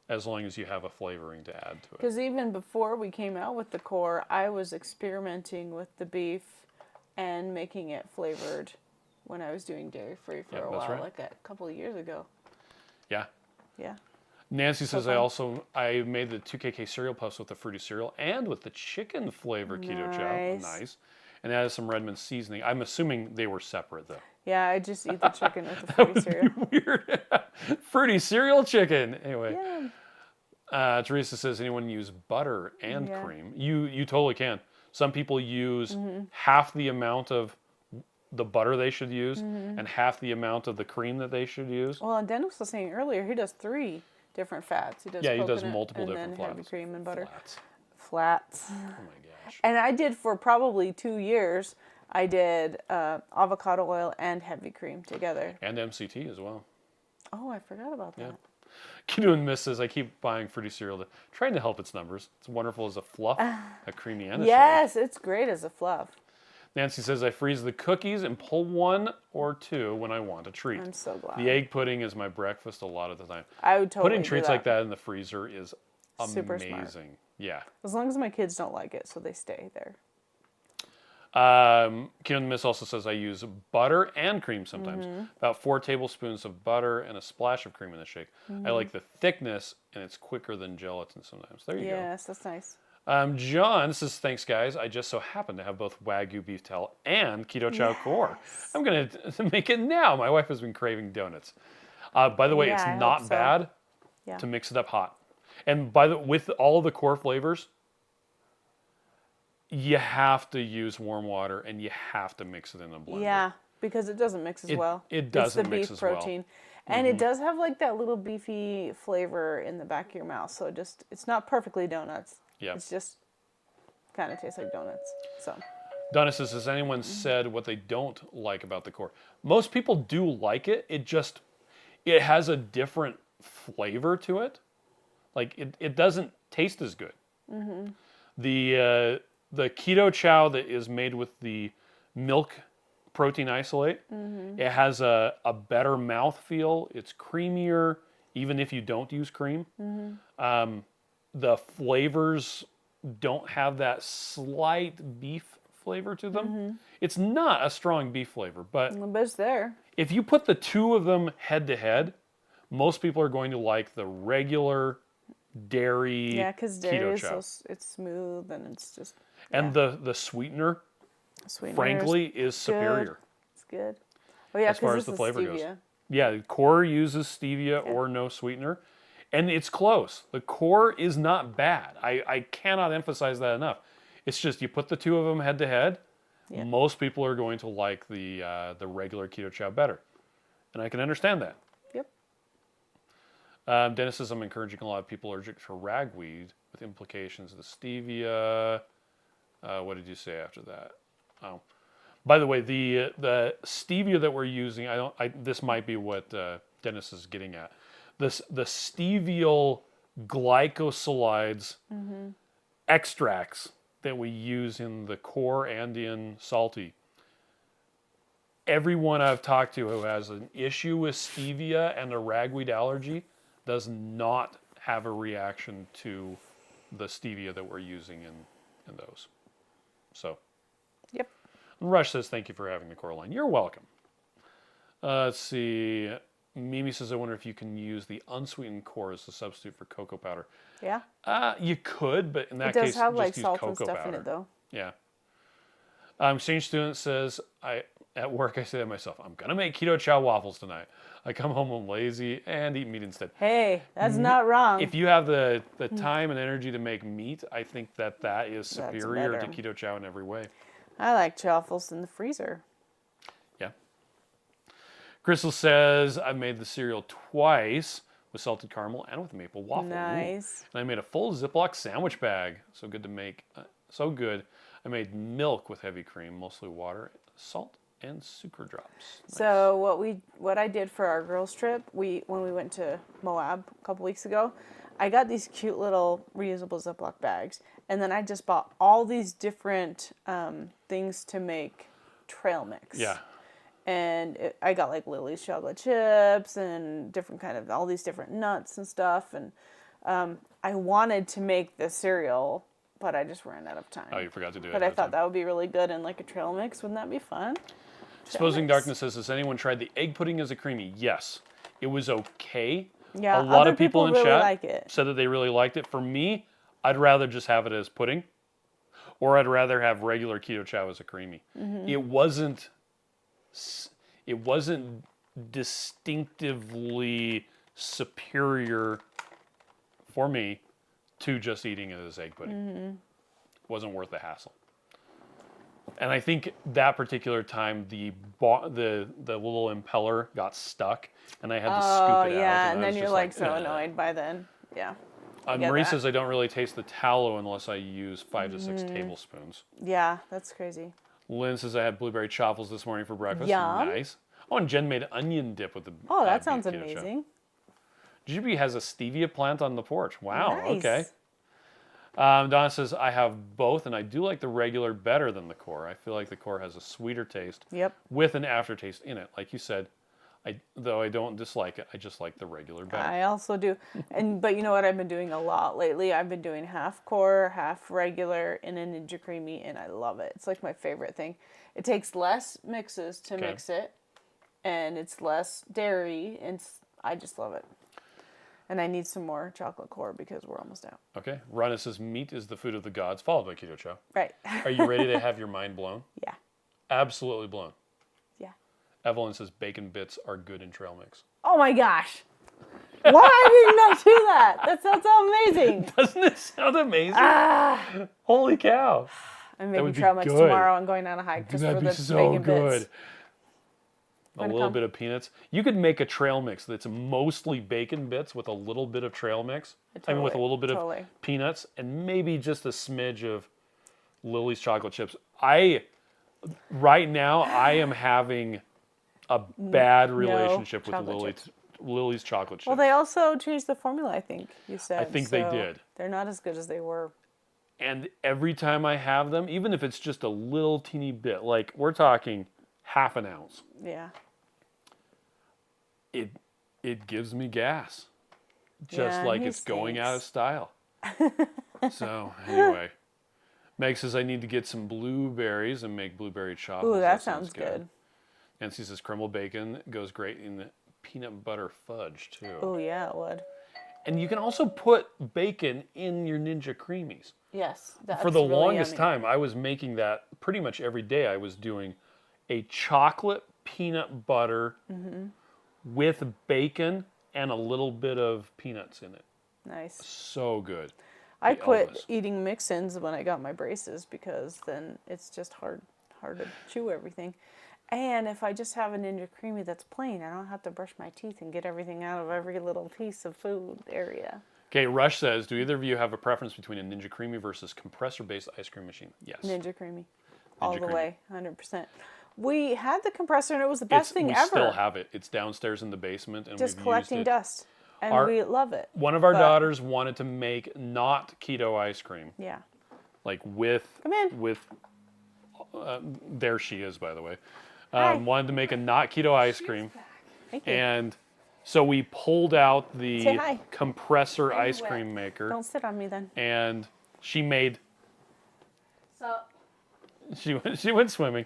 as long as you have a flavoring to add to it. Because even before we came out with the core, I was experimenting with the beef and making it flavored when I was doing dairy-free for a while, right. like a couple of years ago. Yeah. Yeah. Nancy says, I made the 2KK cereal puffs with the fruity cereal and with the chicken flavor Keto Chow. Nice. And added some Redmond seasoning. I'm assuming they were separate, though. Yeah, I just eat the chicken with the fruity cereal. Weird. Fruity cereal chicken. Anyway. Teresa says, anyone use butter and Yeah. cream? You totally can. Some people use half the amount of the butter they should use and half the amount of the cream that they should use. Well, and Dennis was saying earlier, he does 3 different fats. He does Yeah, he does coconut multiple and different then heavy flats. cream and butter. Flats. Flats. Oh my gosh. And I did for probably 2 years. I did avocado oil and heavy cream together. And MCT as well. Oh, I forgot about that. Keto and Miss says, I keep buying fruity cereal, trying to help its numbers. It's wonderful as a fluff, a creamy, and a shake. Yes, it's great as a fluff. Nancy says, I freeze the cookies and pull 1 or 2 when I want a treat. I'm so glad. The egg pudding is my breakfast a lot of the time. I would totally Putting do treats that. like that in the freezer is Super amazing. smart. Yeah. As long as my kids don't like it, so they stay there. Keto and Miss also says I use butter and cream sometimes. About 4 tablespoons of butter and a splash of cream in the shake. I like the thickness, and it's quicker than gelatin sometimes. There you go. Yes, that's nice. John says, thanks, guys. I just so happen to have both Wagyu beef towel and Keto Chow core. I'm going to make it now. My wife has been craving donuts. By the way, Yeah, it's I hope not so. bad Yeah. to mix it up hot. And with all the core flavors, you have to use warm water and you have to mix it in a blender. Yeah, because it doesn't mix as well. It doesn't it's the mix beef as well. protein. And it does have like that little beefy flavor in the back of your mouth. So it's not perfectly donuts. Yeah. It's just kind of tastes like donuts. So Donna says, has anyone said what they don't like about the core? Most people do like it. It has a different flavor to it. Like it doesn't taste as good. The Keto Chow that is made with the milk protein isolate, it has a better mouthfeel. It's creamier, even if you don't use cream. The flavors don't have that slight beef flavor to them. It's not a strong beef flavor, but it's there. if you put the 2 of them head to head, most people are going to like the regular dairy Yeah, because Keto dairy is Chow. it's smooth and it's just And the sweetener, sweeteners. frankly, is superior. It's good. Oh yeah, as far because as the this flavor is goes. stevia. Yeah, the core uses stevia or no sweetener, and it's close. The core is not bad. I cannot emphasize that enough. It's just you put the 2 of them head to head. Yeah. Most people are going to like the regular Keto Chow better, and I can understand that. Yep. Dennis says I'm encouraging a lot of people allergic to ragweed with implications of the stevia. What did you say after that? Oh, by the way, the stevia that we're using, this might be what Dennis is getting at. The stevial glycosides extracts that we use in the core and in salty. Everyone I've talked to who has an issue with stevia and a ragweed allergy does not have a reaction to the stevia that we're using in those. So, Yep. Rush says, thank you for having the core line. You're welcome. Let's see. Mimi says, I wonder if you can use the unsweetened core as a substitute for cocoa powder. Yeah. You could, but in that It does case, have just like use salt cocoa and stuff powder. in it though. Yeah. Exchange student says, at work I say to myself, I'm gonna make Keto Chow waffles tonight. I come home, I'm lazy, and eat meat instead. Hey, that's not wrong. If you have the time and energy to make meat, I think that is That's superior to better. Keto Chow in every way. I like waffles in the freezer. Yeah. Crystal says, I've made the cereal twice with salted caramel and with maple waffle. Ooh. Nice. And I made a full Ziploc sandwich bag. So good to make. So good. I made milk with heavy cream, mostly water, salt, and sucre drops. Nice. So what I did for our girls trip, when we went to Moab a couple weeks ago, I got these cute little reusable Ziploc bags, and then I just bought all these different things to make trail mix. Yeah. And I got like Lily's chocolate chips and different kind of all these different nuts and stuff, and I wanted to make the cereal, but I just ran out of time. Oh, you forgot to do it. But I thought that would be really good in like a trail mix. Wouldn't that be fun? Exposing Darkness says, has anyone tried the egg pudding as a creamy? Yes. It was okay. Yeah, a lot other of people in really chat like it. said that they really liked it. For me, I'd rather just have it as pudding, or I'd rather have regular Keto Chow as a creamy. It wasn't distinctively superior for me to just eating it as egg pudding. Wasn't worth the hassle. And I think that particular time, the little impeller got stuck, and I had to scoop it out. Yeah, and I then was you're just like so "Ugh." annoyed by then. Yeah. Marie says I don't really taste the tallow unless I use 5 to 6 tablespoons. Yeah, that's crazy. Lynn says I had blueberry chaffles this morning for breakfast. Yum. Nice. Oh, and Jen made onion dip with the. Oh, that beef sounds keto chow. amazing. GB has a stevia plant on the porch. Wow. Nice. Okay. Donna says I have both, and I do like the regular better than the core. I feel like the core has a sweeter taste Yep. with an aftertaste in it. Like you said, though I don't dislike it, I just like the regular better. I also do. But you know what I've been doing a lot lately? I've been doing half core, half regular, and a Ninja Creamy, and I love it. It's like my favorite thing. It takes less mixes to mix it, and it's less dairy, and I just love it. And I need some more chocolate core because we're almost out. Okay. Rana says meat is the food of the gods, followed by Keto Chow. Right. Are you ready to have your mind blown? Yeah. Absolutely blown. Yeah. Evelyn says bacon bits are good in trail mix. Oh my gosh. Why didn't I do that? That sounds so amazing. Doesn't it sound amazing? Holy cow. I'm making would be trail mix good. tomorrow and going on a hike just for That'd the be so bacon good. bits. A little bit of peanuts. You could make a trail mix that's mostly bacon bits with a little bit of trail mix. I mean, with a little bit of peanuts and maybe just a smidge of Lily's chocolate chips. Right now, I am having a bad relationship with Lily's chocolate chips. Well, they also changed the formula, I think you said. I think they did. They're not as good as they were. And every time I have them, even if it's just a little teeny bit, like we're talking half an ounce. Yeah. It gives me gas, just like it's going out of style. So anyway, Meg says I need to get some blueberries and make blueberry chocolate. Ooh, that sounds good. Nancy says crumbled bacon goes great in the peanut butter fudge too. Oh yeah, it would. And you can also put bacon in your Ninja Creamies. Yes. For the really longest yummy. time, I was making that pretty much every day. I was doing a chocolate peanut butter with bacon and a little bit of peanuts in it. Nice. So good. I quit eating mix-ins when I got my braces because then it's just hard to chew everything. And if I just have a Ninja Creamy that's plain, I don't have to brush my teeth and get everything out of every little piece of food area. Okay, Rush says, do either of you have a preference between a Ninja Creamy versus compressor-based ice cream machine? Yes. Ninja Creamy. All the way, 100%. We had the compressor and it was the best thing ever. We still have it. It's downstairs in the basement. And just we've collecting used it. dust. And we love it. One of our daughters wanted to make not keto ice cream. Yeah. Like with... Come in. With... there she is, by the way. Wanted to make a not keto ice cream. Thank you. And so we pulled out the Say hi. compressor ice cream maker. Don't sit on me then. And she made... So... She went swimming.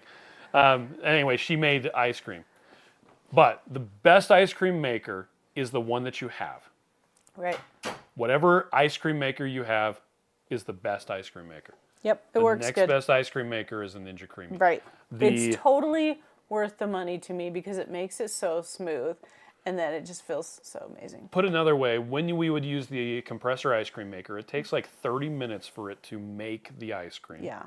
Anyway, she made ice cream. But the best ice cream maker is the one that you have. Right. Whatever ice cream maker you have is the best ice cream maker. Yep, it works good. The next best ice cream maker is a Ninja Creamy. Right. It's totally worth the money to me because it makes it so smooth and then it just feels so amazing. Put another way, when we would use the compressor ice cream maker, it takes like 30 minutes for it to make the ice cream. Yeah.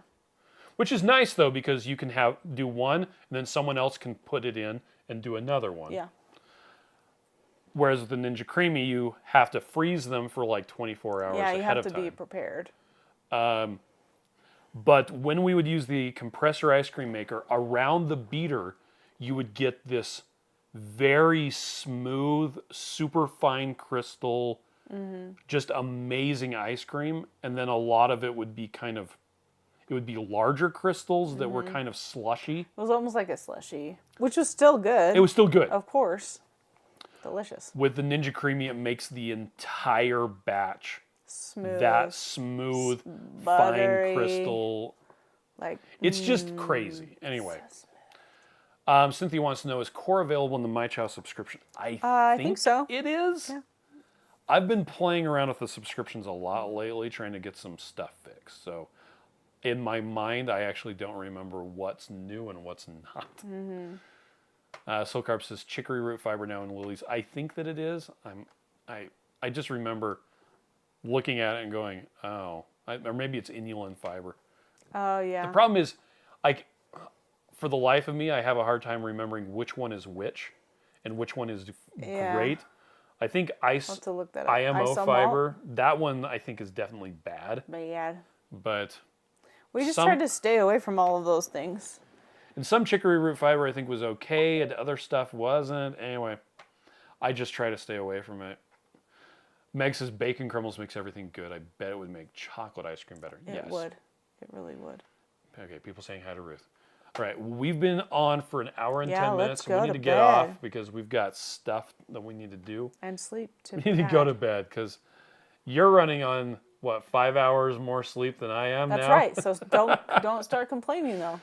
Which is nice though because you can do one and then someone else can put it in and do another one. Yeah. Whereas with the Ninja Creamy, you have to freeze them for like 24 hours ahead of time. Yeah, you have to be prepared. But when we would use the compressor ice cream maker, around the beater, you would get this very smooth, super fine crystal, just amazing ice cream. And then a lot of it would be it would be larger crystals that were kind of slushy. It was almost like a slushy, which was still good. It was still good. Of course. Delicious. With the Ninja Creamy, it makes the entire batch smooth. That smooth, buttery, fine crystal. Like it's just crazy. Anyway. Cynthia wants to know, is Core available in the My Chow subscription? I think so. It is. Yeah. I've been playing around with the subscriptions a lot lately, trying to get some stuff fixed. So in my mind, I actually don't remember what's new and what's not. Soul Carb says chicory root fiber now in Lily's. I think that it is. I just remember looking at it and going, oh, or maybe it's inulin fiber. Oh, yeah. The problem is, for the life of me, I have a hard time remembering which one is which and which one is great. I think I'll have to look that up. IMO fiber, that one I think is definitely bad. Bad. But we just tried to stay away from all of those things. And some chicory root fiber I think was okay, and other stuff wasn't. Anyway, I just try to stay away from it. Meg says bacon crumbles makes everything good. I bet it would make chocolate ice cream better. It would. It really would. Okay, people saying hi to Ruth. All right, we've been on for an hour and 10 minutes. Let's go we need to get off because we've got stuff that we need to do. And sleep to We need to go to bed because you're running on, what, 5 hours more sleep than I am now? That's right. So don't start complaining, though.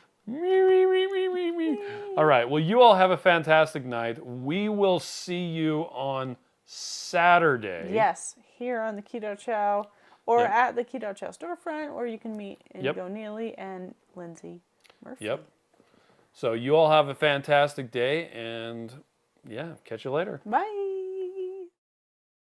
All right, well, you all have a fantastic night. We will see you on Saturday. Yes, here on the Keto Chow or at the Keto Chow storefront, or you can meet and go Nili and Lindsey Murphy. Yep. So you all have a fantastic day, and yeah, catch you later. Bye.